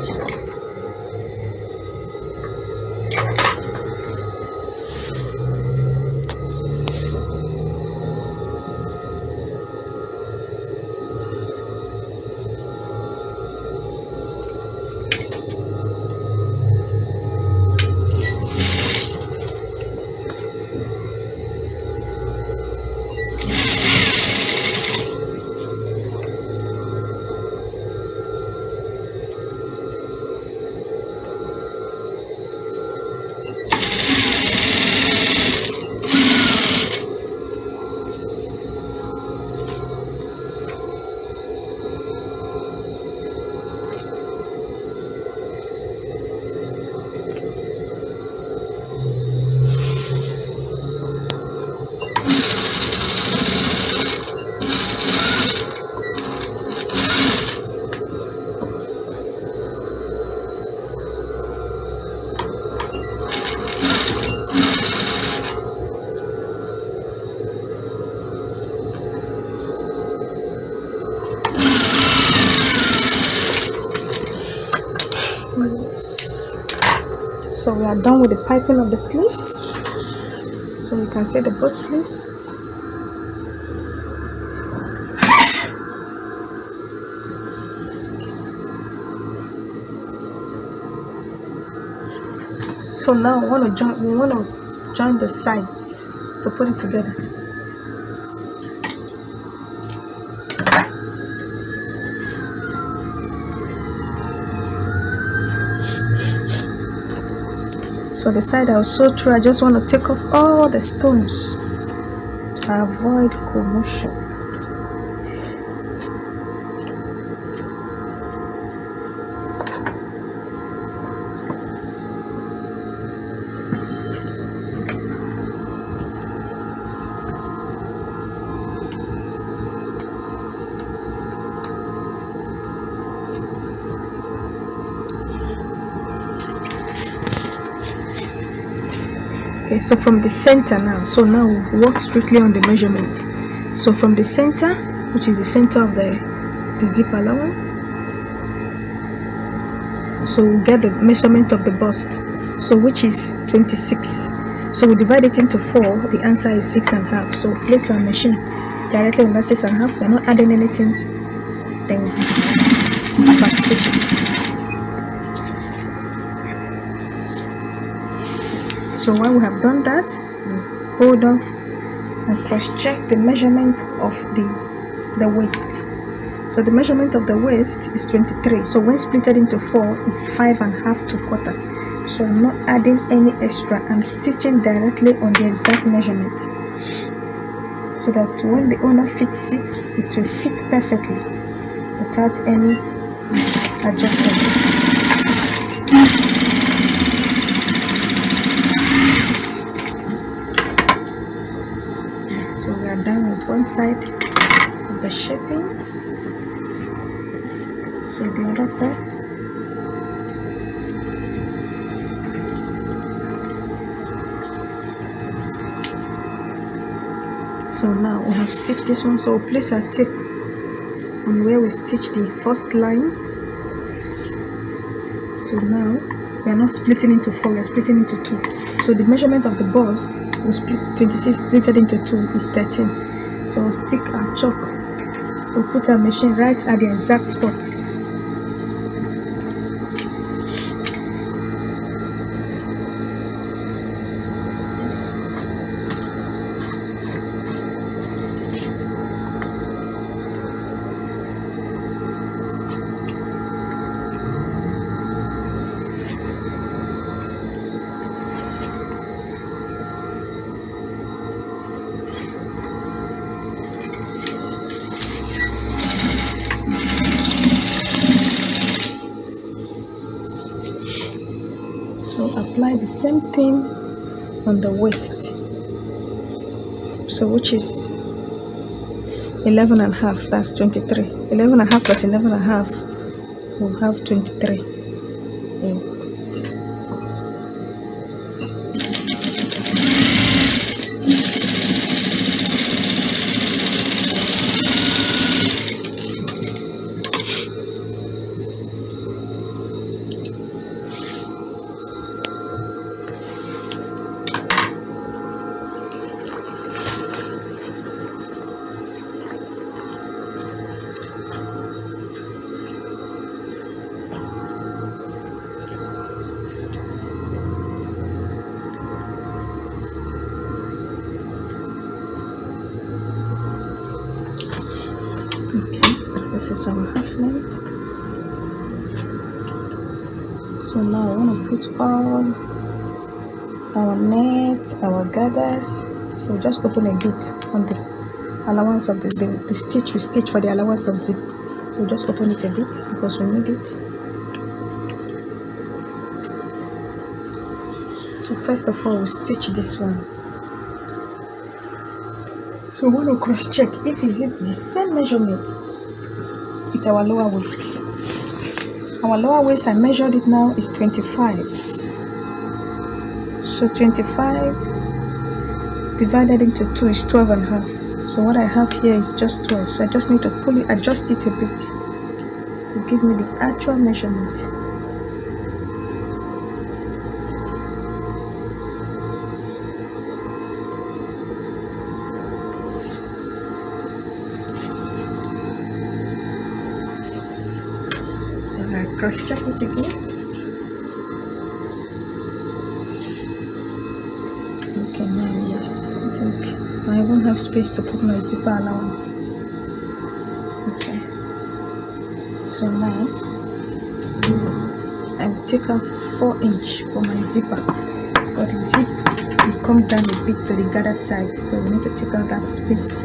So we are done with the piping of the sleeves. So you can see the both sleeves. So now we want to join the sides to put it together. So the side I will sew through, I just want to take off all the stones to avoid commotion. Okay, so from the center now, so now we work strictly on the measurement. So from the center, which is the center of the zip allowance, so we get the measurement of the bust, so which is 26. So we divide it into 4, the answer is 6.5. So place our machine directly on that 6.5. We're not adding anything, then back stitch it. So when we have done that, we hold off and cross-check the measurement of the waist. So the measurement of the waist is 23. So when split into 4, it's 5.5 to quarter. So I'm not adding any extra. I'm stitching directly on the exact measurement, so that when the owner fits it, it will fit perfectly without any adjustment. So we are done with one side of the shaping. So the other part. So now we have stitched this one. So we'll place our tape on where we stitched the first line. So now we are not splitting into 4, we are splitting into 2. So the measurement of the bust, we split 26 split into 2 is 13. So we'll stick our chalk. We'll put our machine right at the exact spot. Apply the same thing on the waist, so which is 11.5, that's 23. 11.5 plus 11.5 will have 23. Yes. This is our half length. So now I want to put all our nets, our gathers. So just open a bit on the allowance of the stitch we stitch for the allowance of zip. So just open it a bit because we need it. So first of all, we stitch this one. So we want to cross check if is it the same measurement with our lower waist. Our lower waist, I measured it now, is 25. So 25 divided into 2 is 12.5. So what I have here is just 12. So I just need to adjust it a bit to give me the actual measurement. cross check it again. Okay, now yes, I think I won't have space to put my zipper allowance. Okay, so now I will take out 4" for my zipper, but the zip will come down a bit to the gathered side, so we need to take out that space,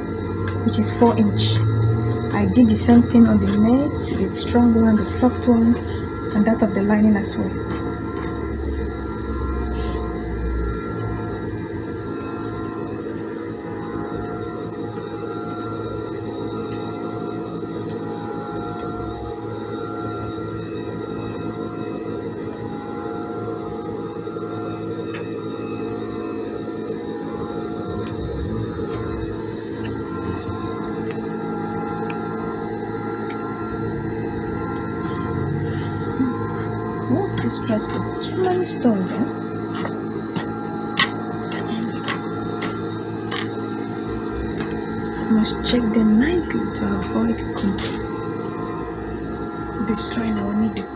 which is 4". I did the same thing on the net, the strong one, the soft one, and that of the lining as well. This dress got too many stones, I must check them nicely to avoid destroying our needle.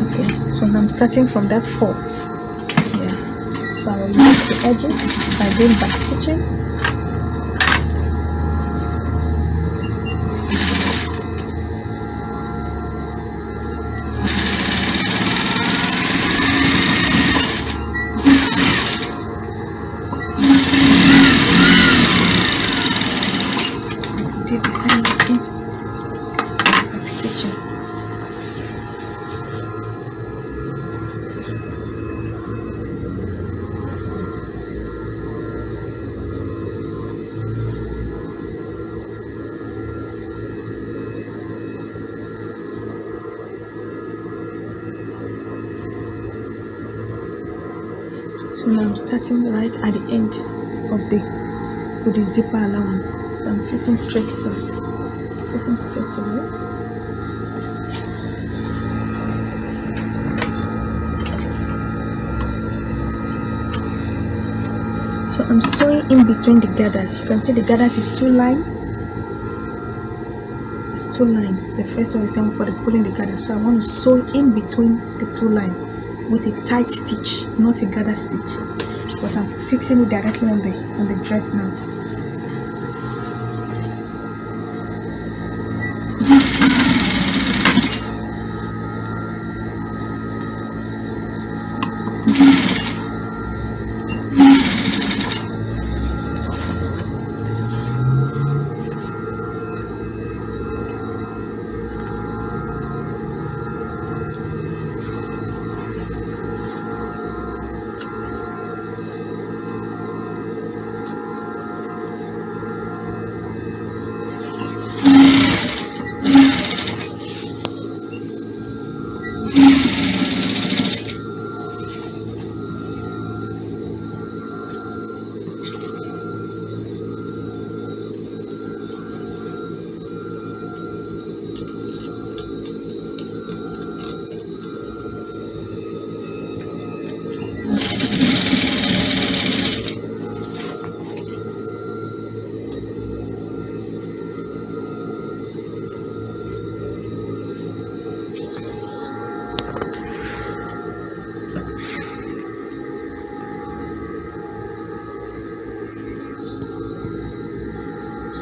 Okay, so now I'm starting from that 4. Yeah, so I will use the edges by doing back stitching. Do the same thing, back stitching. So now I'm starting right at the end of the zipper allowance. So I'm facing straight, so facing straight away. So I'm sewing in between the gathers. You can see the gathers is 2 line. It's 2 line. The first one is for the pulling the gather. So I want to sew in between the 2 line with a tight stitch, not a gather stitch, because I'm fixing it directly on the dress now.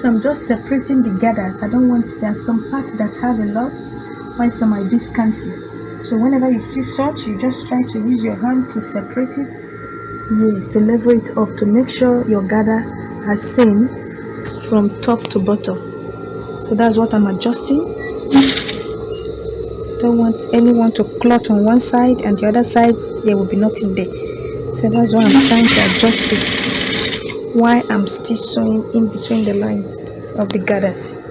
So I'm just separating the gathers. I don't want, there are some parts that have a lot, while some might be scanty. So whenever you see such, you just try to use your hand to separate it. Yes, to level it up, to make sure your gather are same from top to bottom. So that's what I'm adjusting. Don't want anyone to clot on one side and the other side there will be nothing there. So that's why I'm trying to adjust it while I'm still sewing in between the lines of the gathers.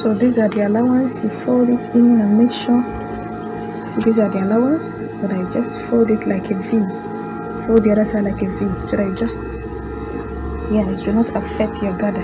So these are the allowance. You fold it in and make sure. So these are the allowance, but I just fold it like a V. Fold the other side like a V, so that it will not affect your gather.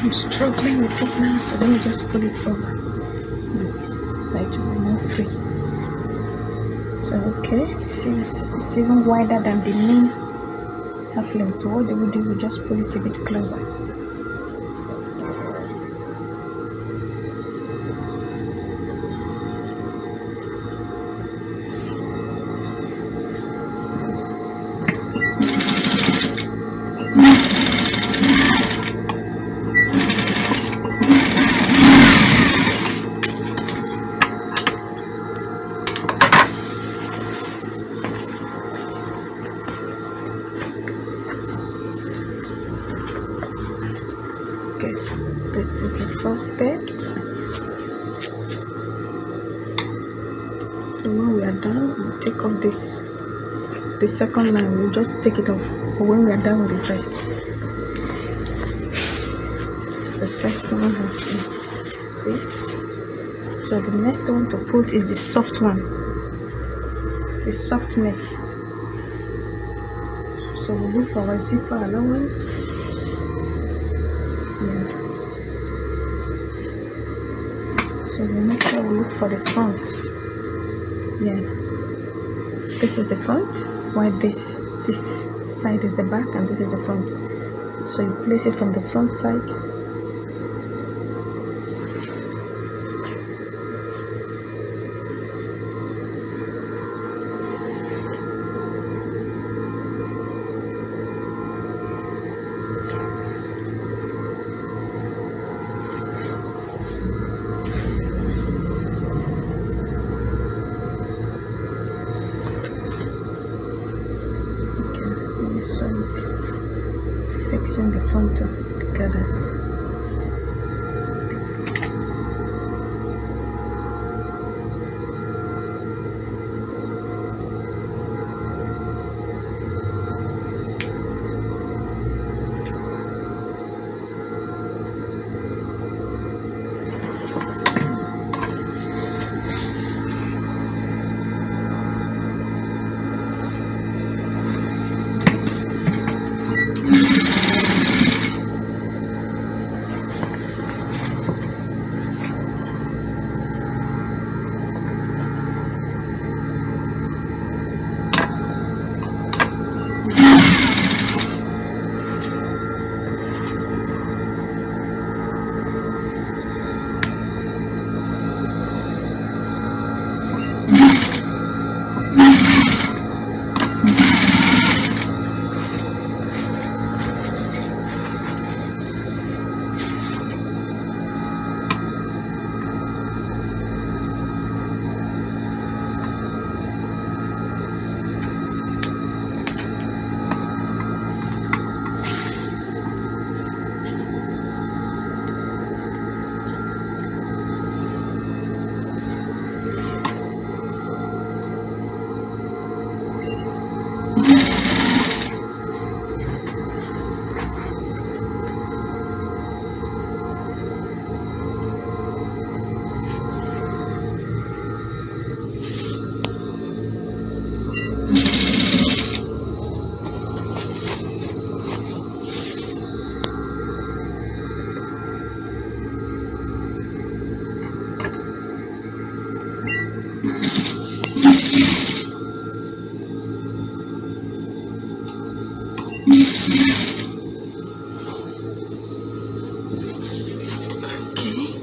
I'm struggling with it now, so let me just pull it over like this, like to be more free. So okay, it's even wider than the main half length. So what do? We just pull it a bit closer. Okay, this is the first step. So when we are done, we'll take off the second line. We'll just take it off when we are done with the dress. The first one has been fixed. So the next one to put is the soft one, the soft net. So we'll look for our zipper allowance. So we'll make sure we look for the front. This is the front, while this side is the back and this is the front. So you place it from the front side. So it's fixing the front of the gathers.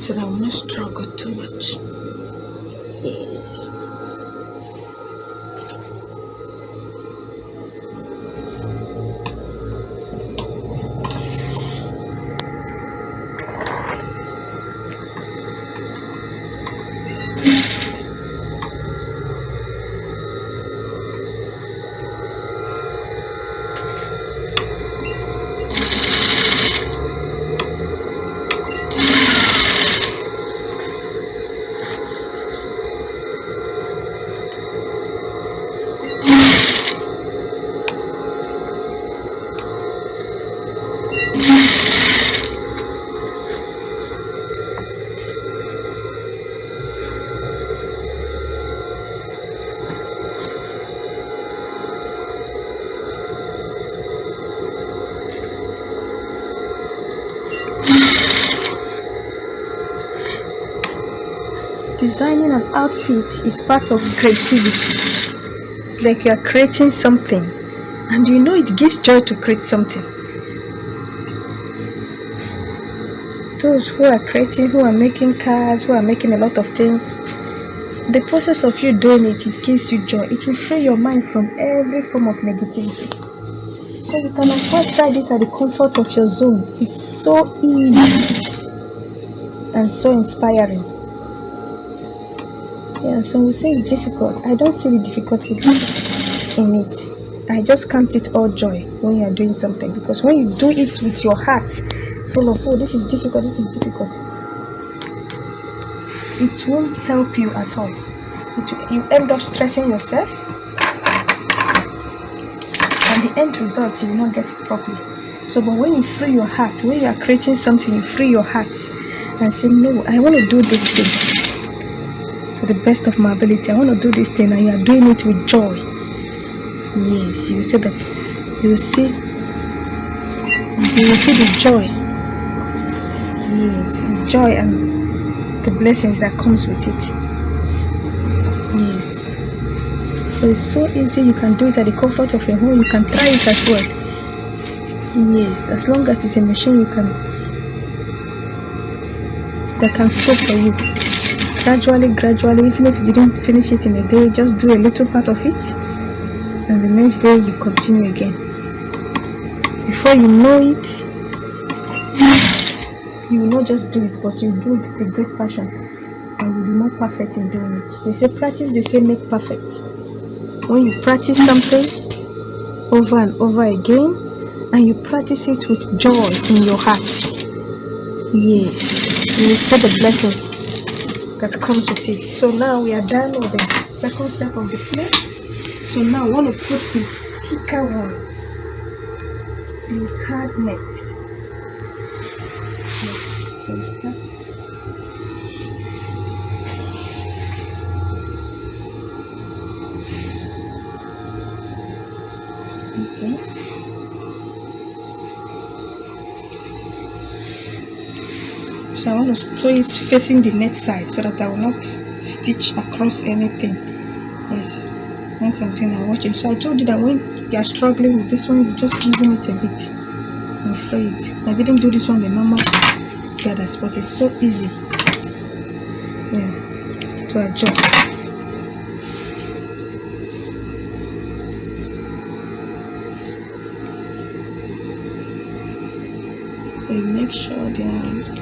so that I will not struggle too much. Yes. Designing an outfit is part of creativity. It's like you are creating something, and you know it gives joy to create something. Those who are creating, who are making cars, who are making a lot of things, the process of you doing it, it gives you joy. It will free your mind from every form of negativity. So you can as well try this at the comfort of your zone. It's so easy and so inspiring. Yeah, so we say it's difficult. I don't see the difficulty in it. I just count it all joy when you are doing something, because when you do it with your heart full of, oh, this is difficult, it won't help you at all. You end up stressing yourself, and the end result, you will not get it properly. So, but when you free your heart, when you are creating something, you free your heart and say, no, I want to do this thing to the best of my ability. I want to do this thing, and you are doing it with joy. Yes, you see that. You will see the joy. Yes, the joy and the blessings that comes with it. Yes. So it's so easy. You can do it at the comfort of your home. You can try it as well. Yes, as long as it's a machine that can sew for you. Gradually, even if you didn't finish it in a day, just do a little part of it, and the next day you continue again. Before you know it, you will not just do it, but you do it with a great passion, and you'll be more perfect in doing it. They say practice, they say make perfect. When you practice something over and over again, and you practice it with joy in your heart, yes, you will see the blessings that comes with it. So now we are done with the second step of the flow. So now I want to put the thicker one, the hard net. Yes. So we start. Okay. So I want to sew it facing the net side so that I will not stitch across anything. Yes, when something I'm watching. So I told you that when you are struggling with this one, you're just using it a bit and free it. I didn't do this one the normal gathers, but it's so easy, yeah, to adjust. We make sure they are.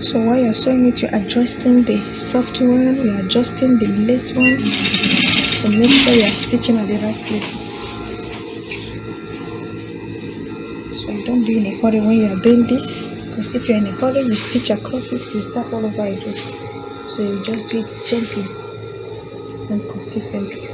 So while you're sewing it, you're adjusting the soft one, you're adjusting the lace one. So make sure you're stitching at the right places. So you don't be in a hurry when you are doing this, because if you're in a hurry, you stitch across it, you start all over again. So you just do it gently and consistently.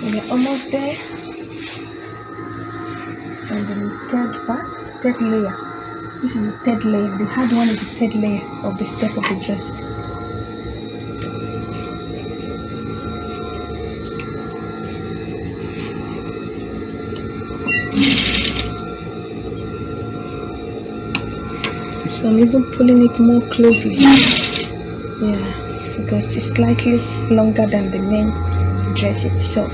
We're almost there. And the third layer. This is the third layer. The hard one is the third layer of the step of the dress. So I'm even pulling it more closely. Yeah, because it's slightly longer than the main dress itself.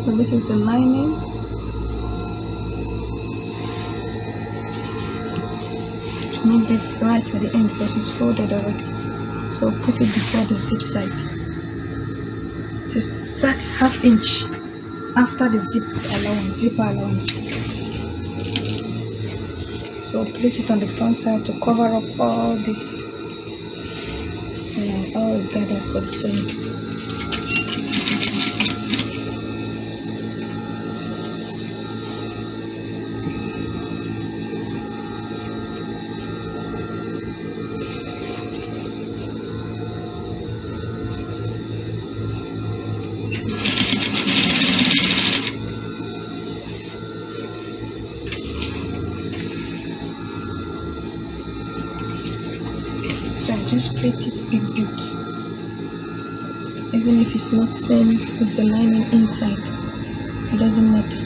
So this is the lining. It's not get right at the end because it's folded already. So put it before the zip side. Just that half inch after the zipper allowance. So place it on the front side to cover up all this, all it gathers for the sewing. So I just plate it big. Even if it's not same with the lining inside, it doesn't matter.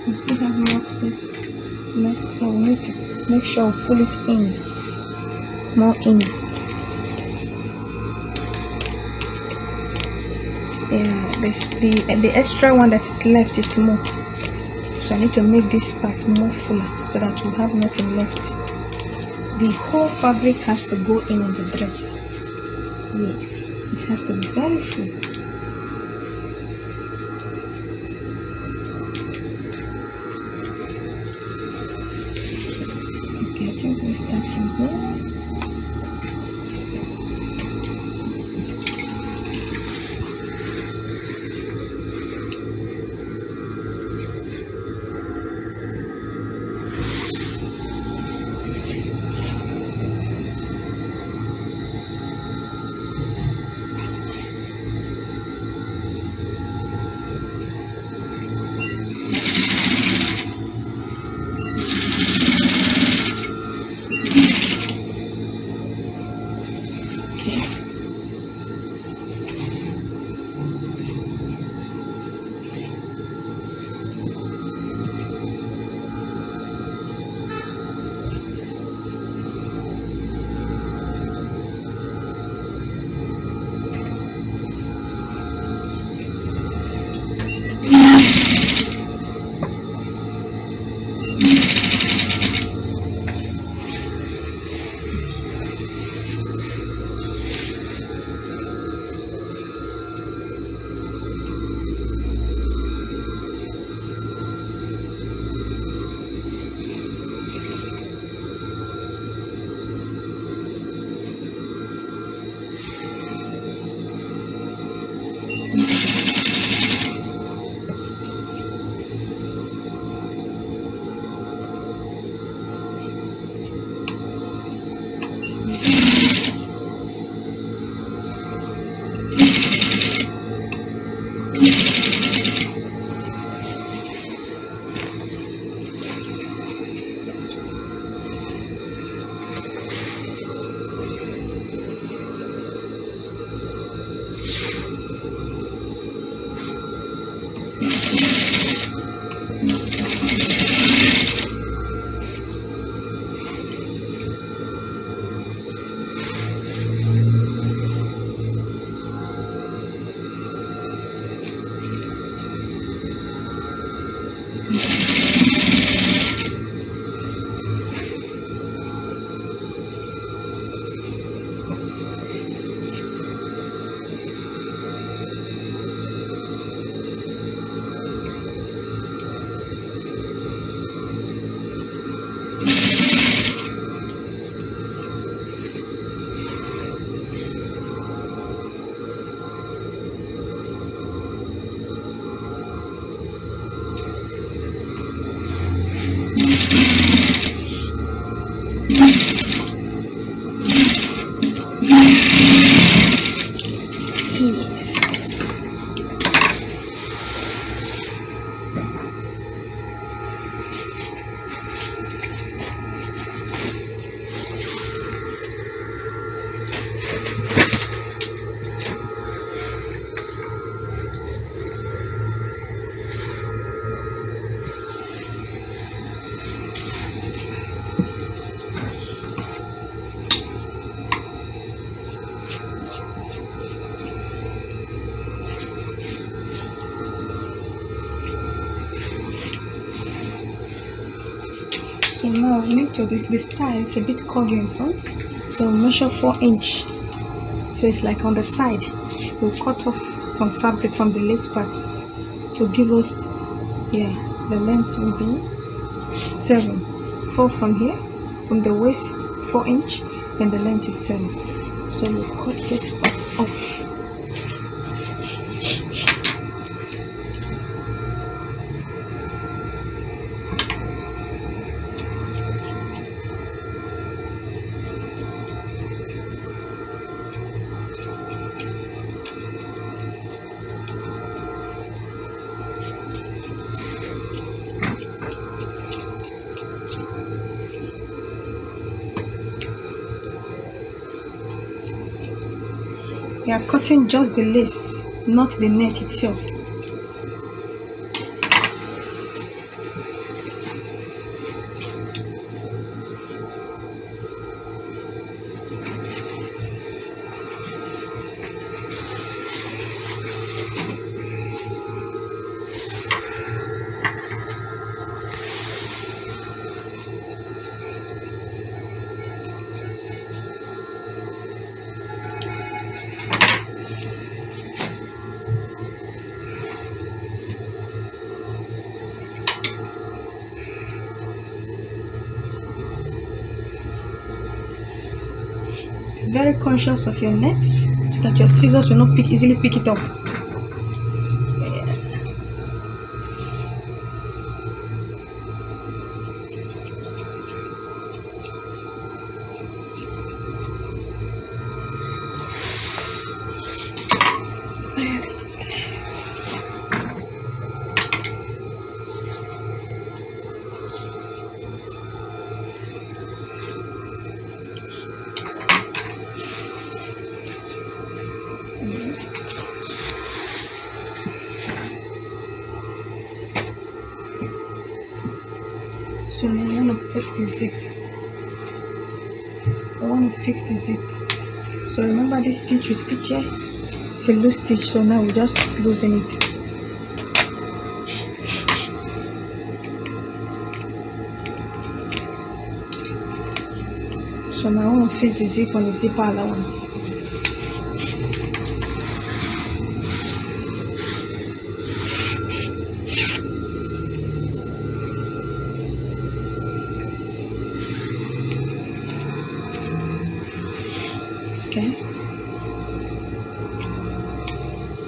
We still have more space left, so we need to make sure we pull it in, more in. Yeah, the extra one that is left is more, so I need to make this part more fuller so that we have nothing left. The whole fabric has to go in on the dress. Yes, it has to be very full. We start from here. ease. So now we need to the style is a bit curvy in front, so we'll measure 4 inch. So it's like on the side. We'll cut off some fabric from the lace part to give us, yeah, the length will be 7. 4 from here, from the waist 4 inch, and the length is 7. So we'll cut this part off. We are cutting just the lace, not the net itself. Very conscious of your nets so that your scissors will not easily pick it up. So now I want to put the zip. I want to fix the zip. So remember this stitch we stitch here? It's a loose stitch, so now we just loosen it. So now I want to fix the zip on the zipper allowance. Okay,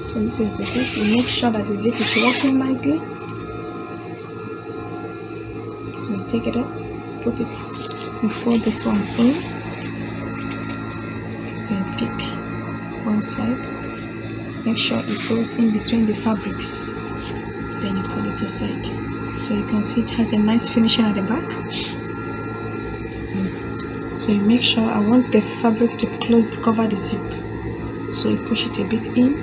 so this is the zip. We make sure that the zip is working nicely. So you take it up, put it, you fold this one in. So you pick one side, make sure it goes in between the fabrics, then you pull it aside. So you can see it has a nice finishing at the back. So you make sure, I want the fabric to cover the zip. So you push it a bit in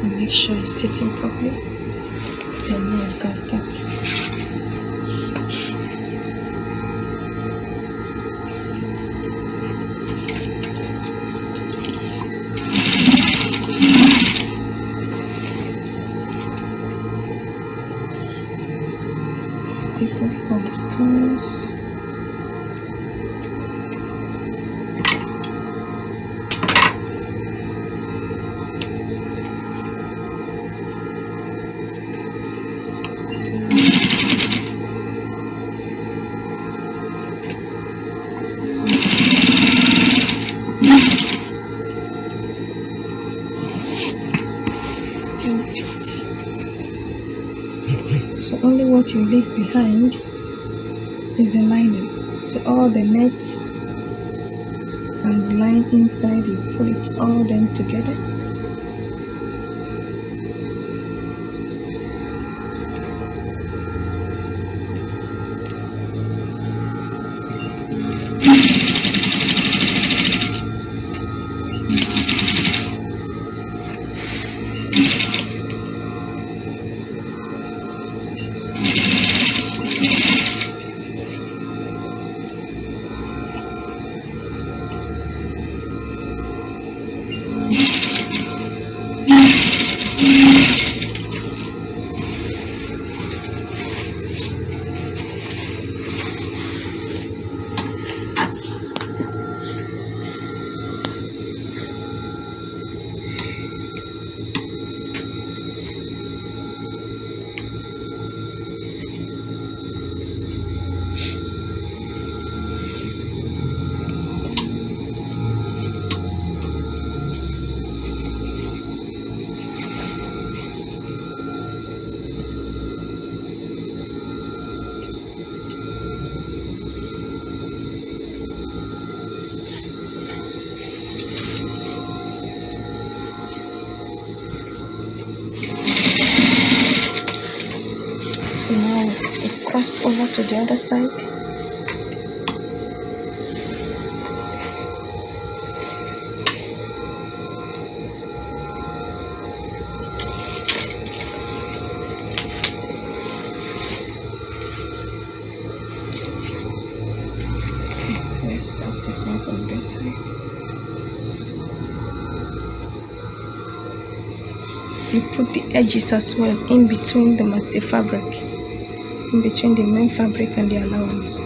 and make sure it's sitting properly. Then now you can start. Take off all the stones. So only what you leave behind is the lining. So all the nets and line inside, you pull it all them together. So now we've crossed over to the other side. Let's start this one from this side. You put the edges as well in between the fabric, in between the main fabric and the allowance.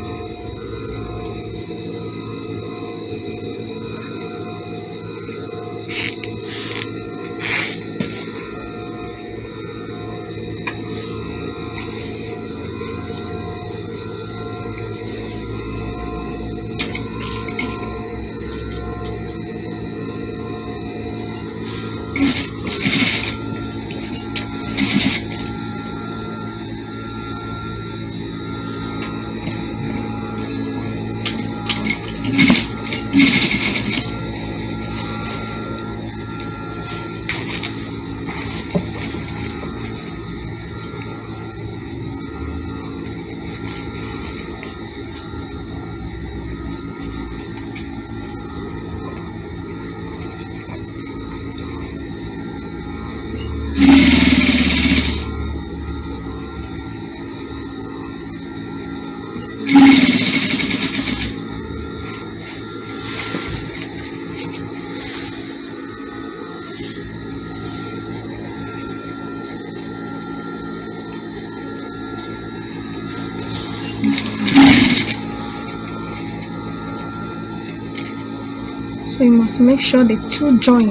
So you must make sure the two join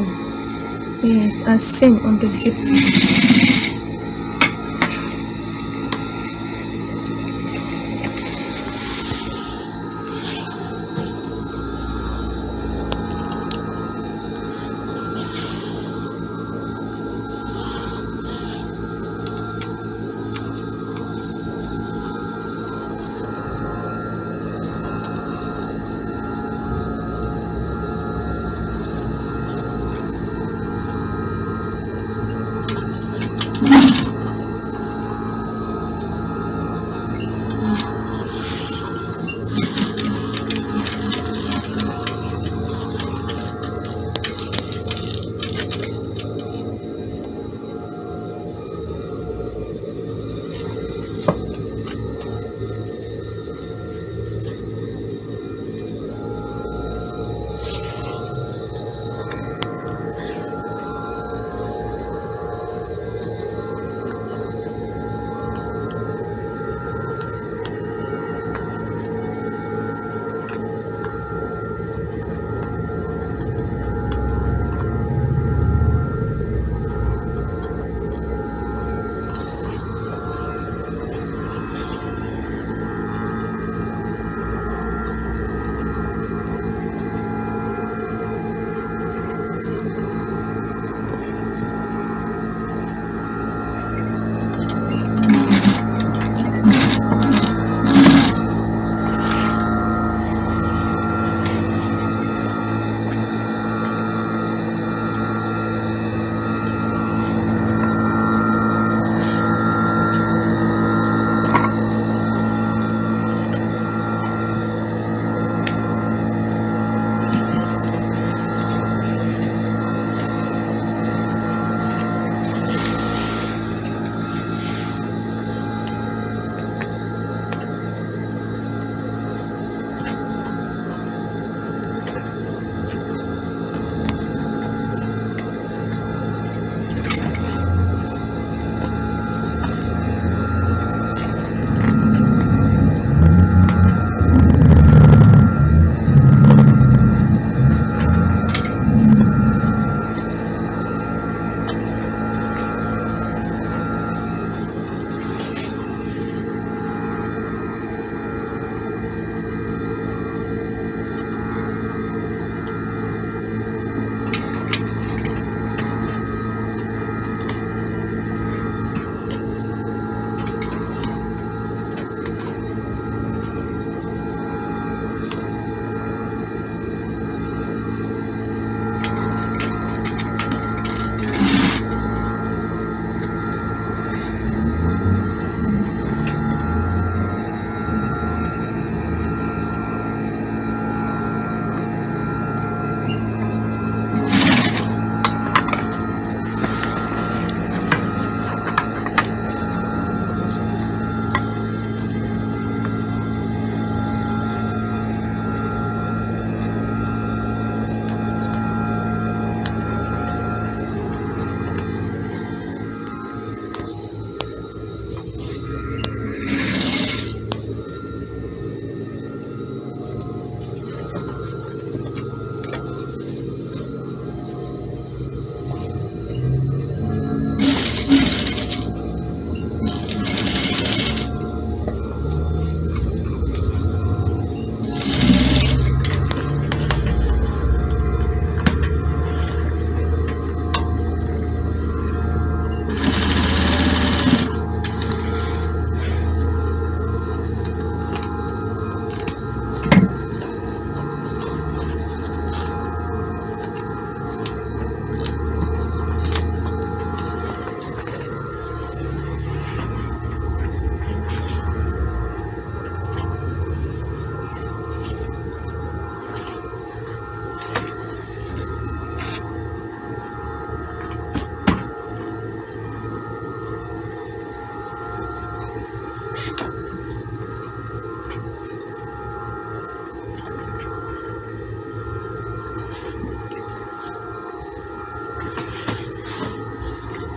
as seen on the zip.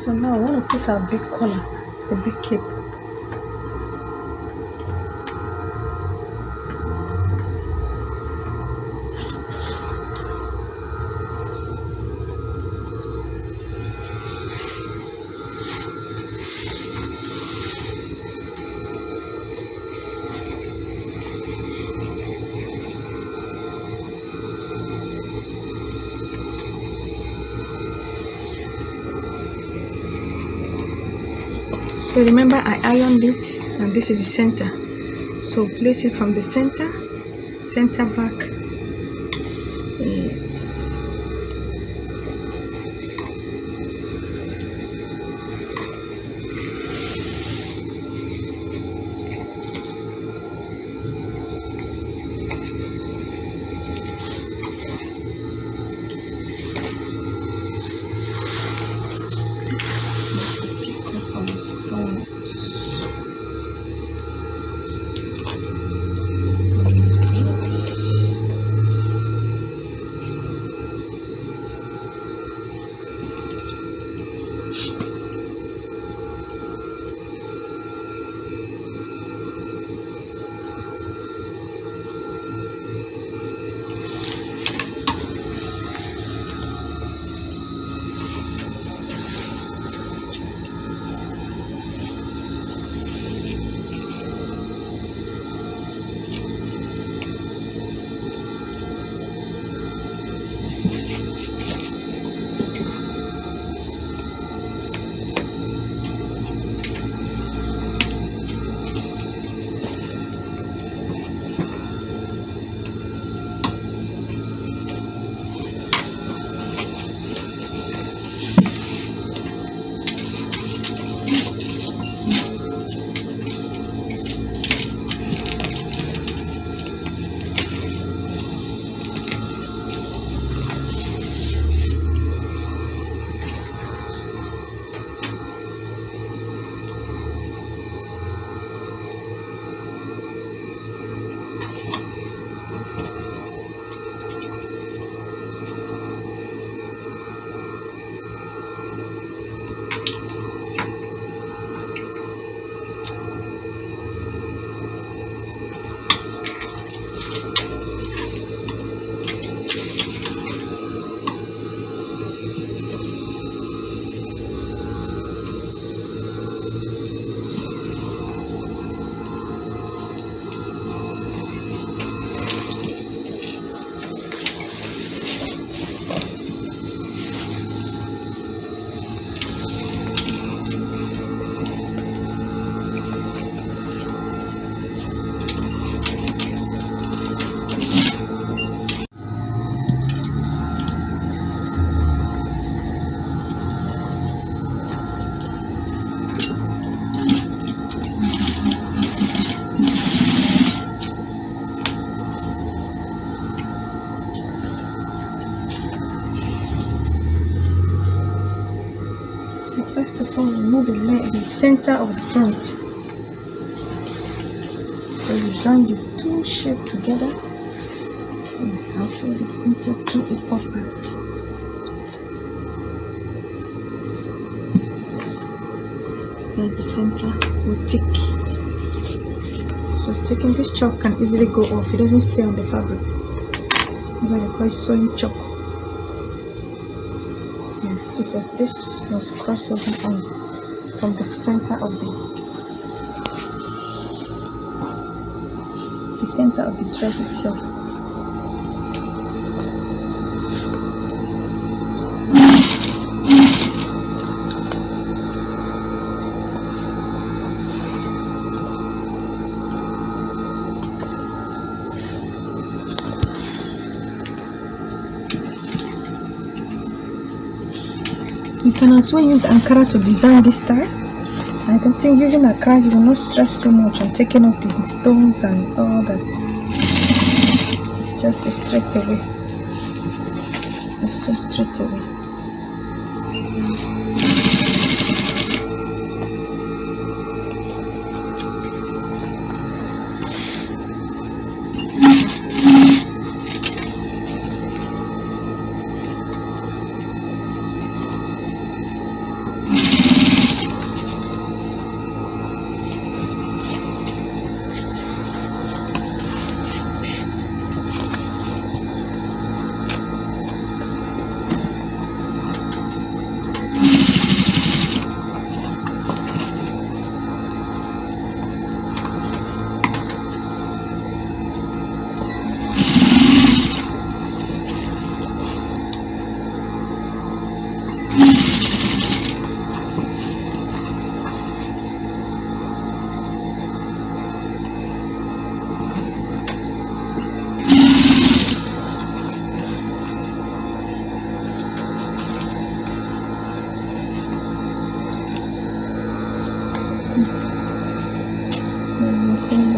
So now I want to put our big collar, the big cape. So remember I ironed it, and this is the center. So place it from the center back. Yes. Take off our stones. First of all, remove the center of the front. So you join the two shapes together. Yes, I'll fold it into two equal parts. Here's the center will tick. So taking this chalk can easily go off. It doesn't stay on the fabric. That's why they call it sewing chalk. Because this must cross over on from the center of the dress itself. You can also use Ankara to design this style. I don't think using Ankara you will not stress too much on taking off the stones and all that. It's just a straight away. It's just straight away.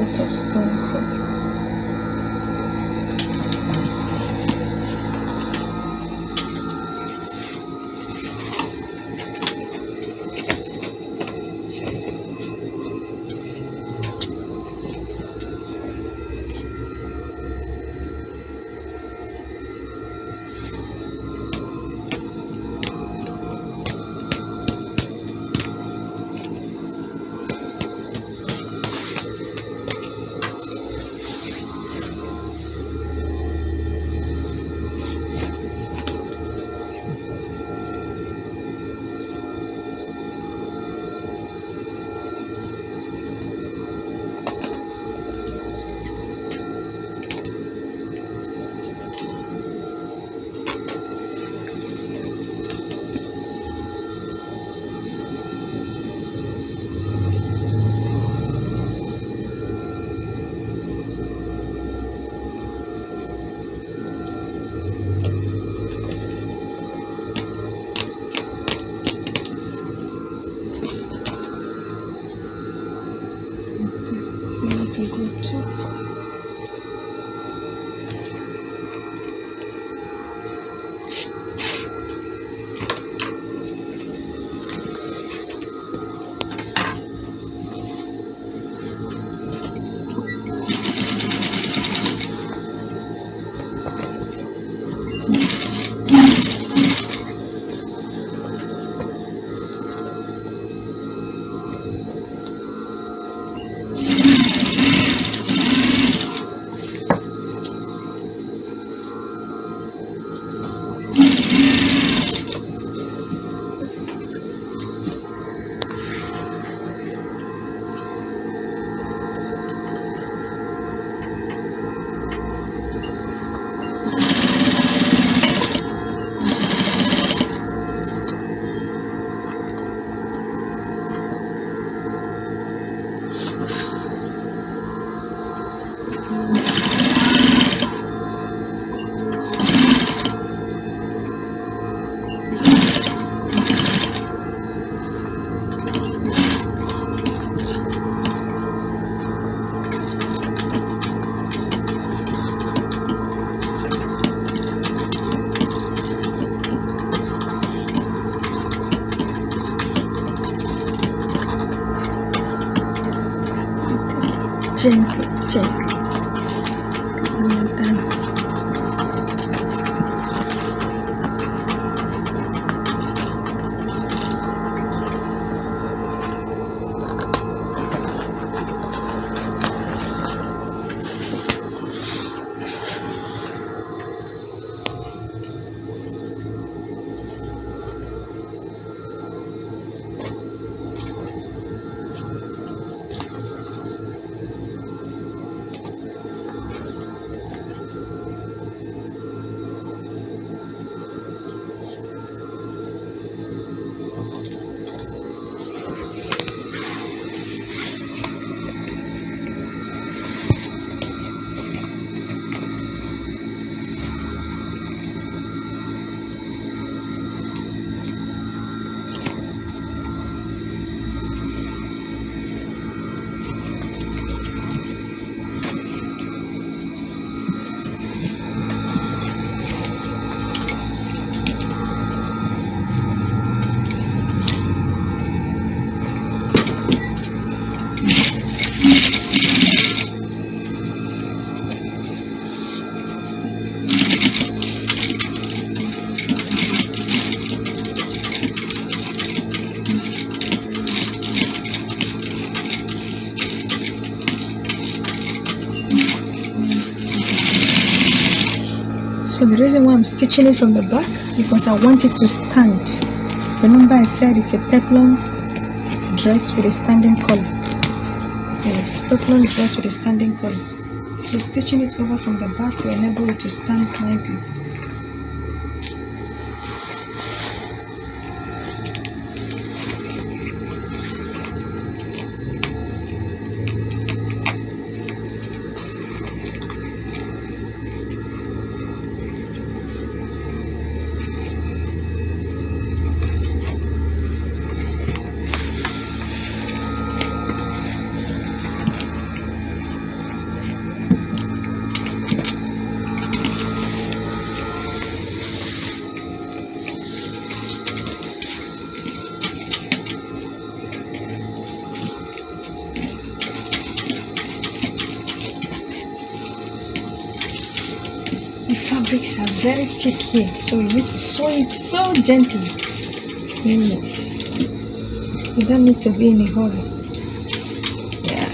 lot of stones here. Not to go too far. Gently, gently. Well done. So the reason why I'm stitching it from the back, because I want it to stand. Remember I said it's a peplum dress with a standing collar. Yes, peplum dress with a standing collar. So stitching it over from the back will enable it to stand nicely. bricks are very thick here, so you need to sew it so gently. Yes, you don't need to be in a hurry. Yeah.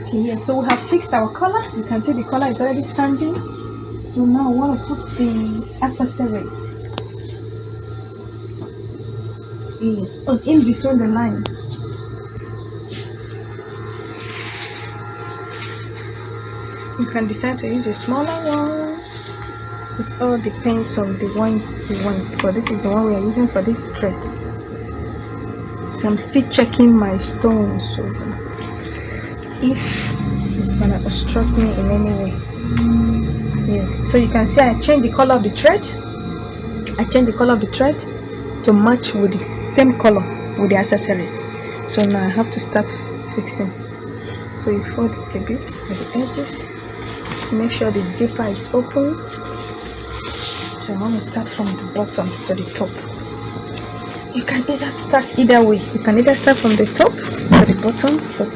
Okay, yes, so we have fixed our color. You can see the color is already standing. So now I want to put the accessories. Yes, in between the lines. You can decide to use a smaller one. It all depends on the one you want, but this is the one we are using for this dress. So I'm still checking my stones, so if it's gonna obstruct me in any way. Yeah, so you can see I changed the color of the thread. I changed the color of the thread to match with the same color with the accessories. So now I have to start fixing. So you fold it a bit at the edges. Make sure the zipper is open. So I want to start from the bottom to the top. You can either start either way. You can either start from the top to the bottom, but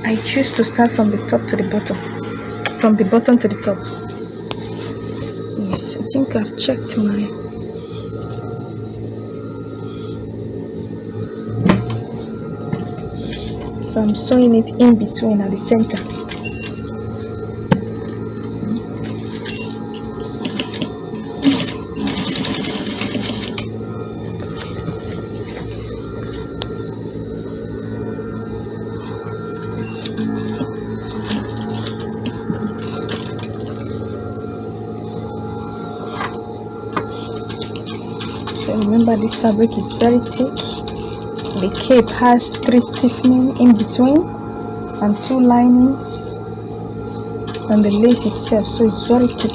I choose to start from the top to the bottom. From the bottom to the top. Yes, I think I've checked my... So I'm sewing it in between at the center. So remember, this fabric is very thick. The cape has 3 stiffening in between and 2 linings, and the lace itself, so it's very thick.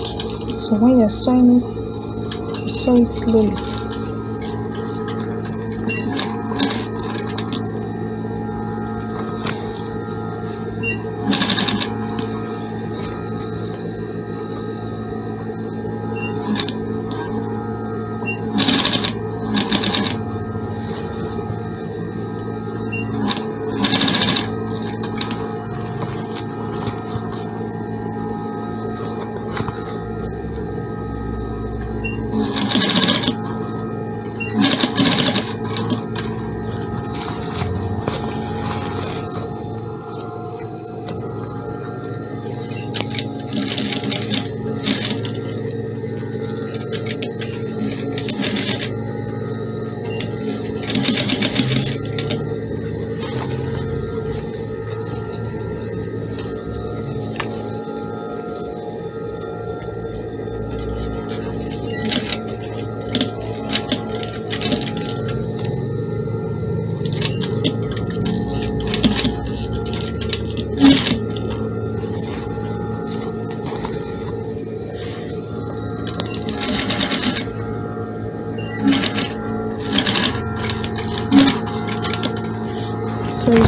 So when you're sewing it, you sew it slowly. So you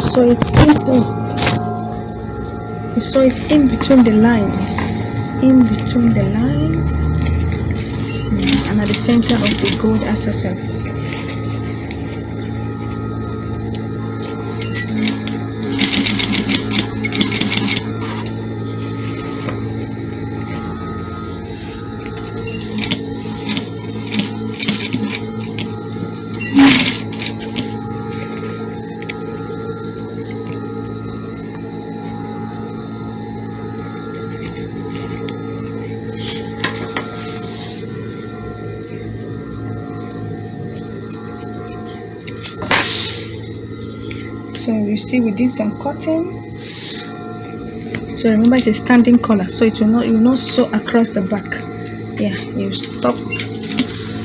sew it in between the lines, and at the center of the gold accessories. So you see, we did some cutting. So remember, it's a standing collar, so it will not sew across the back. Yeah, you stop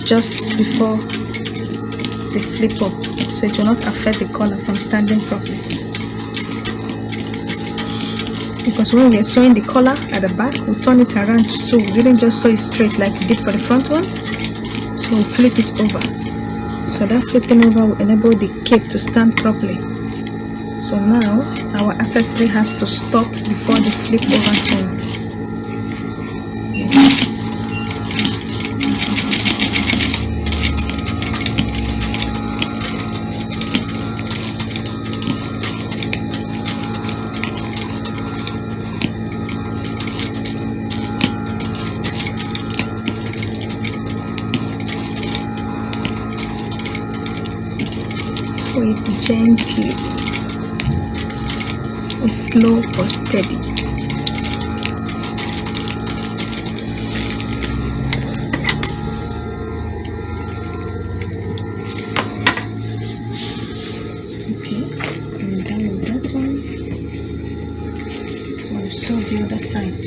just before the flip up, so it will not affect the collar from standing properly. Because when we are sewing the collar at the back, we turn it around, so we didn't just sew it straight like we did for the front one. So we flip it over. So that flipping over will enable the cape to stand properly. So now our accessory has to stop before the flip over sewing. Sew it gently. It's slow but steady. Okay, I'm done with that one. So I'll sew the other side.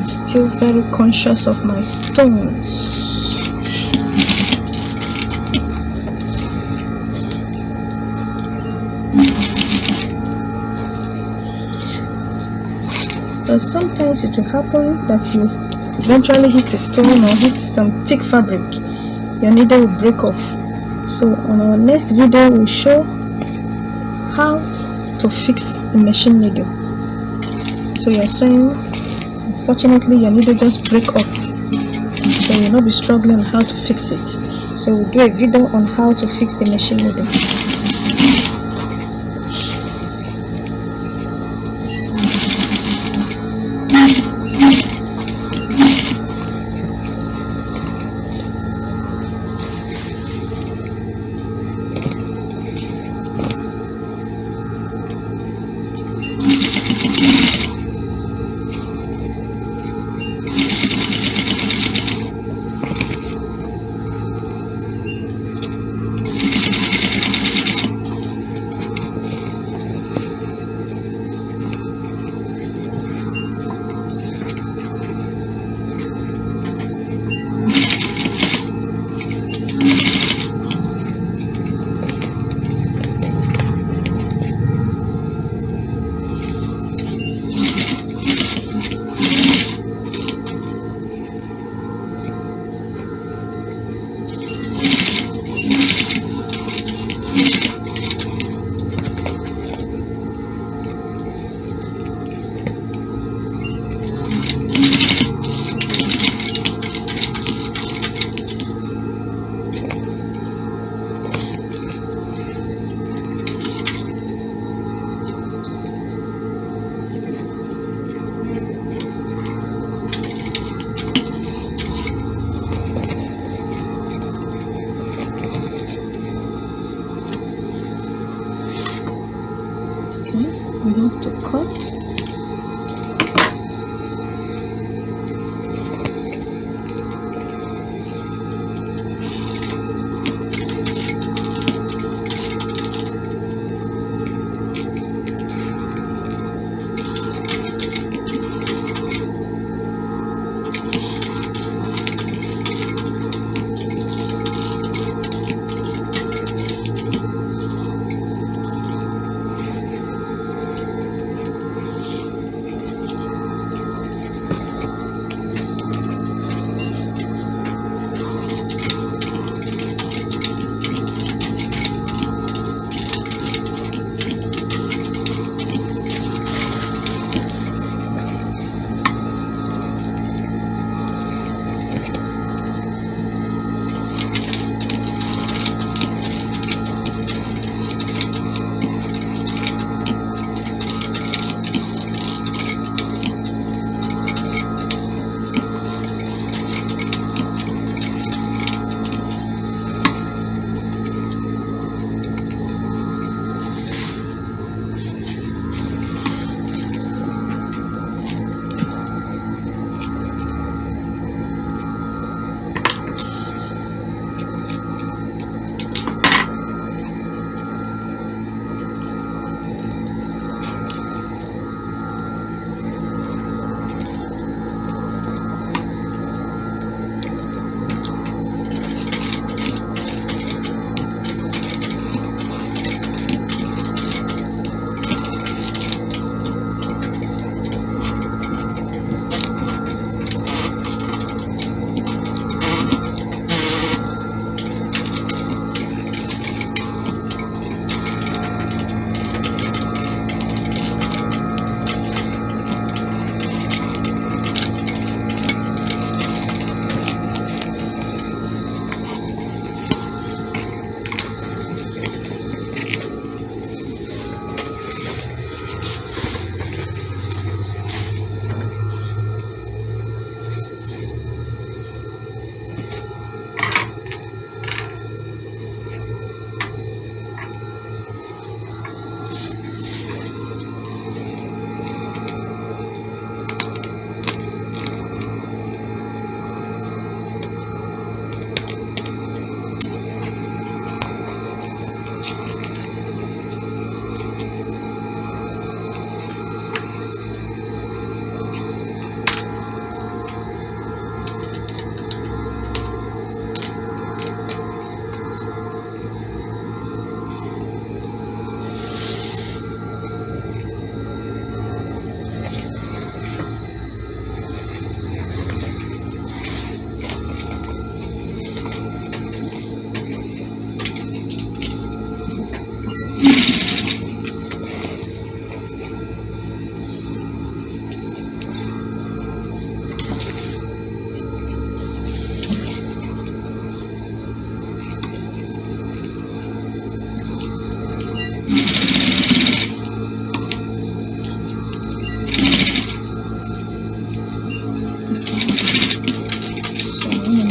Still very conscious of my stones. But sometimes it will happen that you eventually hit a stone or hit some thick fabric. Your needle will break off. So on our next video, we'll show how to fix the machine needle. So you're sewing, unfortunately your needle just break off, so you'll not be struggling on how to fix it. So we'll do a video on how to fix the machine needle.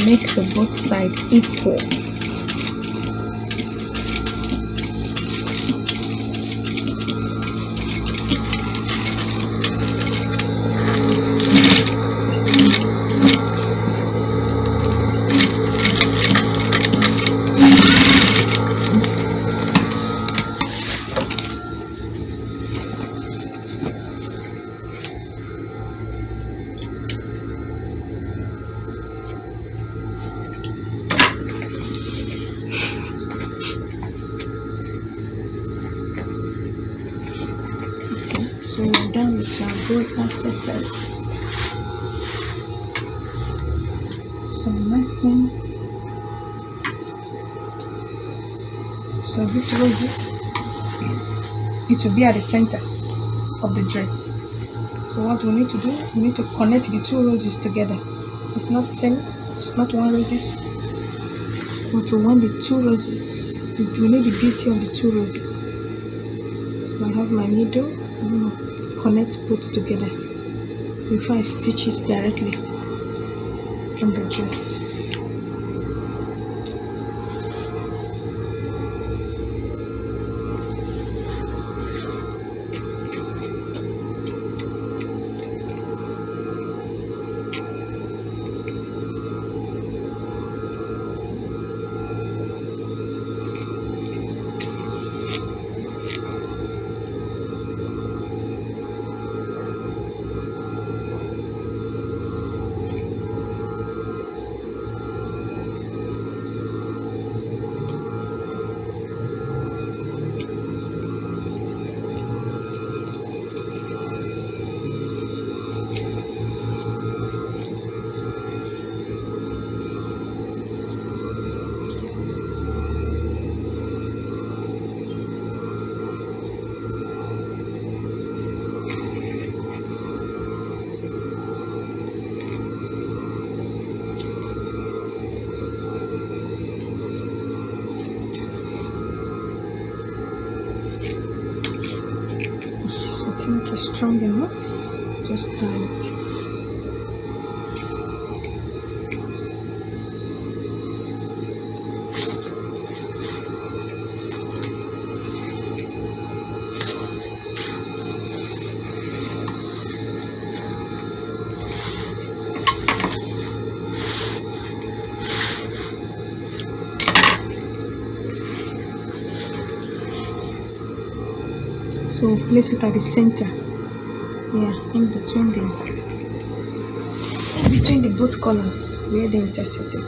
make the both side equal. So we're done with our gold accessories. So next thing, so these roses, it will be at the center of the dress. So what we need to do, we need to connect the two roses together. It's not same, it's not one roses, but we want the two roses. We need the beauty of the two roses. So I have my needle, I'm going to connect both together before I stitch it directly on the dress. So I think it's strong enough, just tie it. So we'll place it at the center, in between the both colors where they intersected.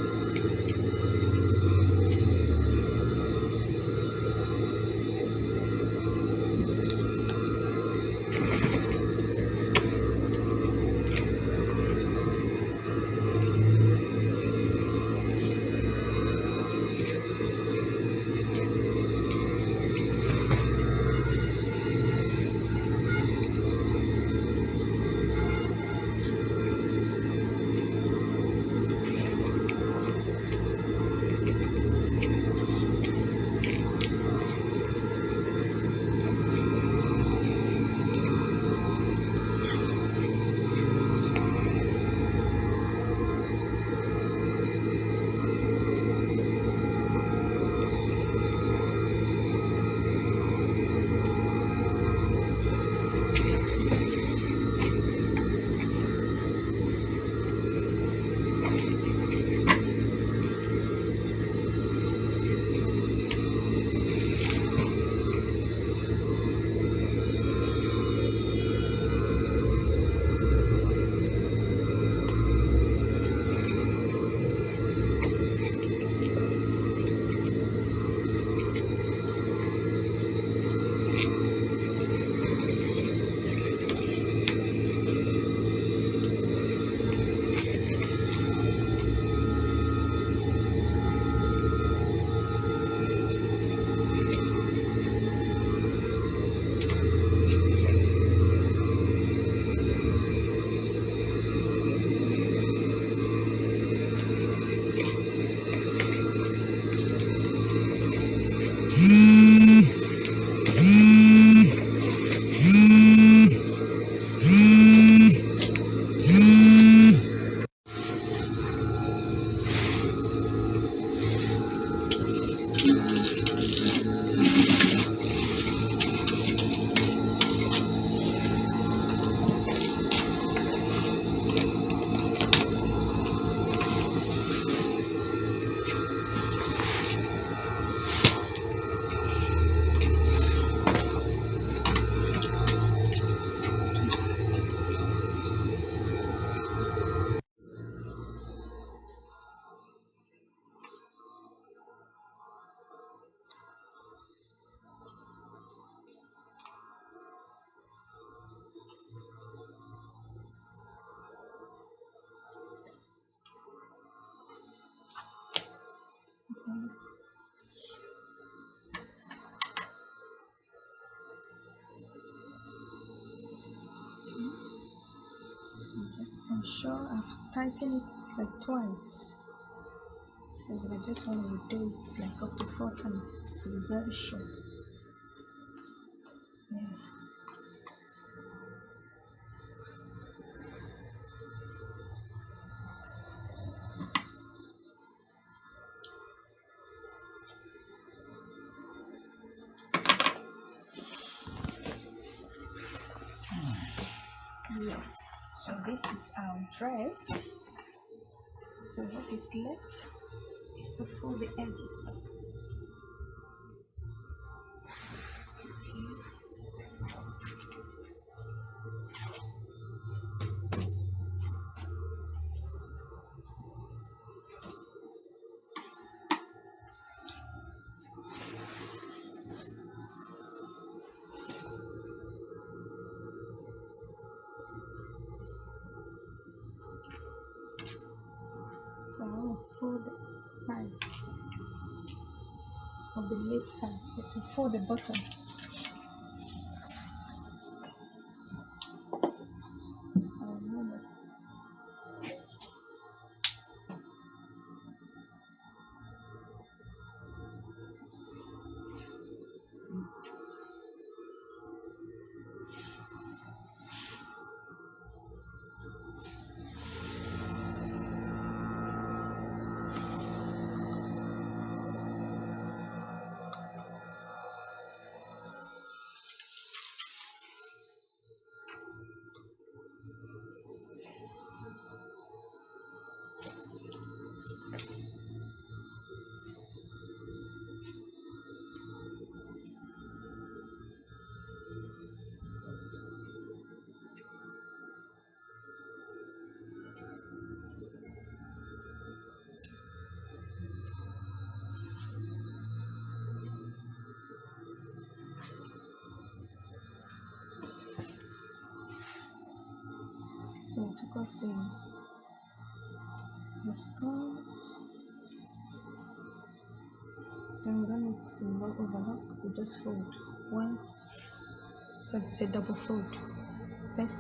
Just ensure I've tightened it like twice. So but I just want to do it like up to 4 times to be very sure. Yeah. Yes. So this is our dress. So what is left is to fold the edges. So I want to fold the sides of the lace side. You can fold the bottom. No. So I took off the screws. Then we don't need to overlock. We just fold once. So it's a double fold. First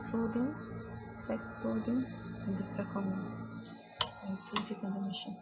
folding, and the second one. And place it on the machine.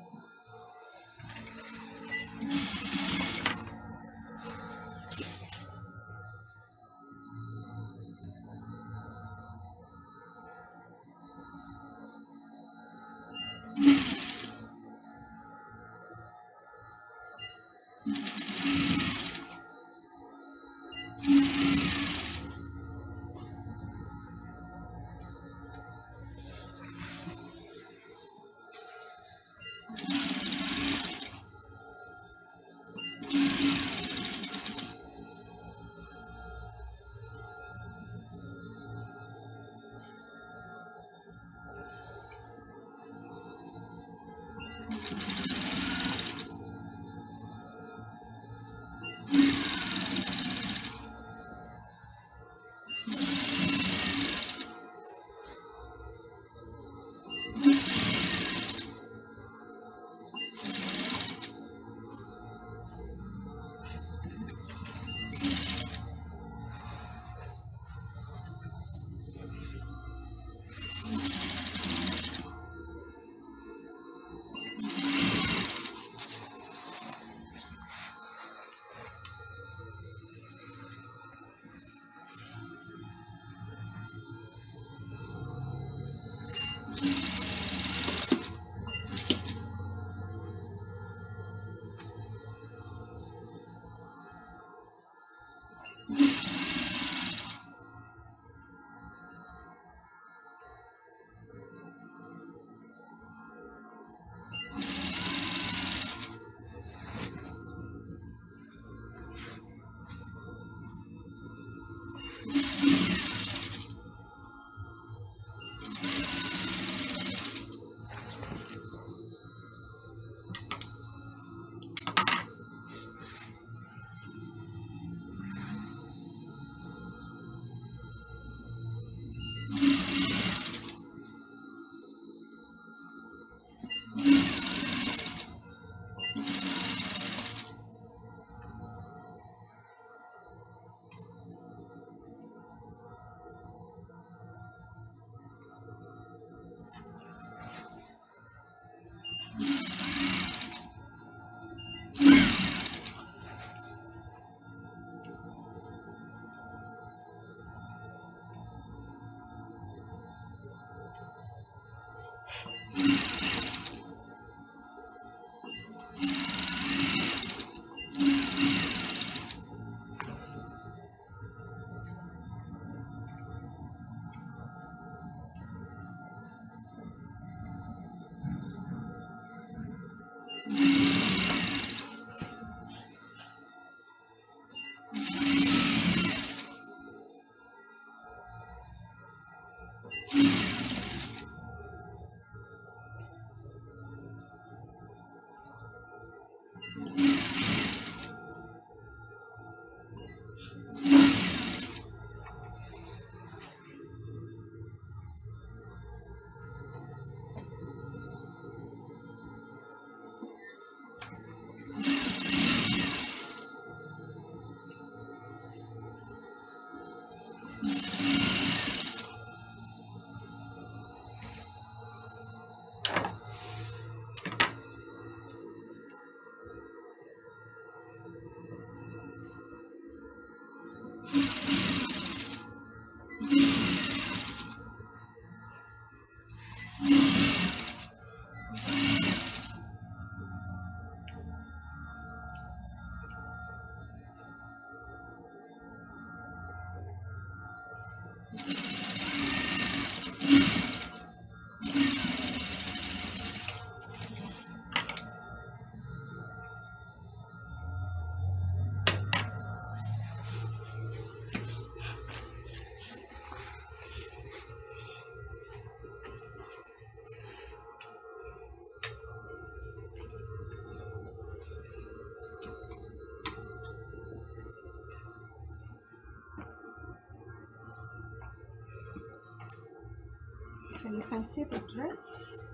So you can see the dress.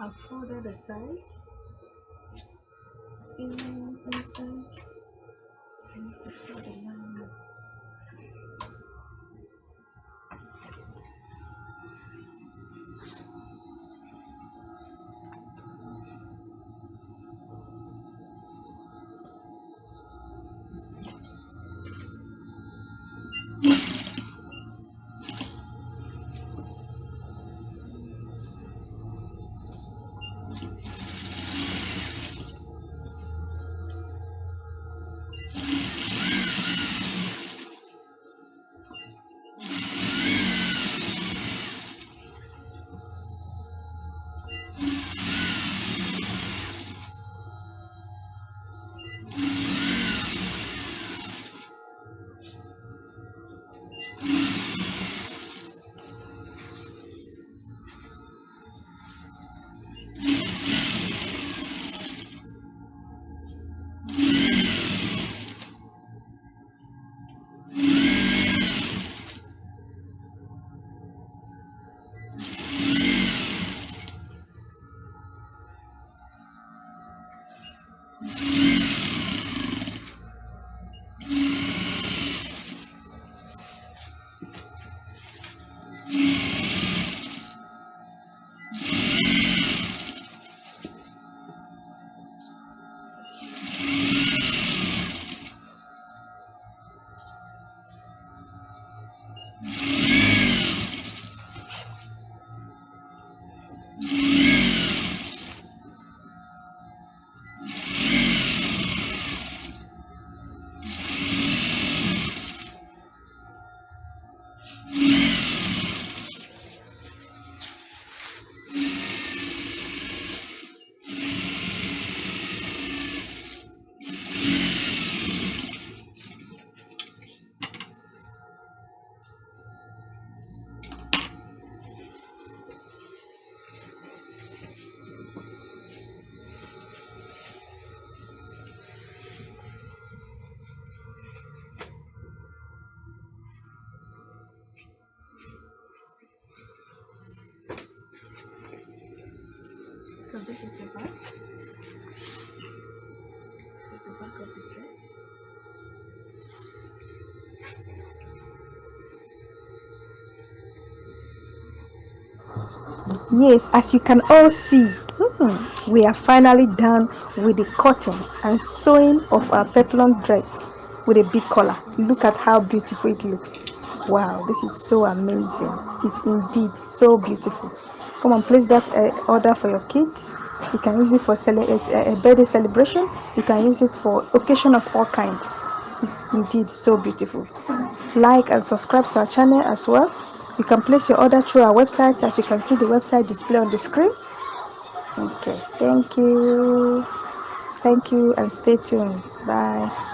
I've folded the side. Inside. I need to fold the line. So this is the back. This is the back of the dress. Yes, as you can all see, we are finally done with the cutting and sewing of our peplum dress with a big collar. Look at how beautiful it looks. Wow, this is so amazing. It's indeed so beautiful. Come on, place that order for your kids. You can use it for a birthday celebration. You can use it for occasion of all kinds. It's indeed so beautiful. Like and subscribe to our channel as well. You can place your order through our website, as you can see the website display on the screen. Okay, thank you and stay tuned. Bye.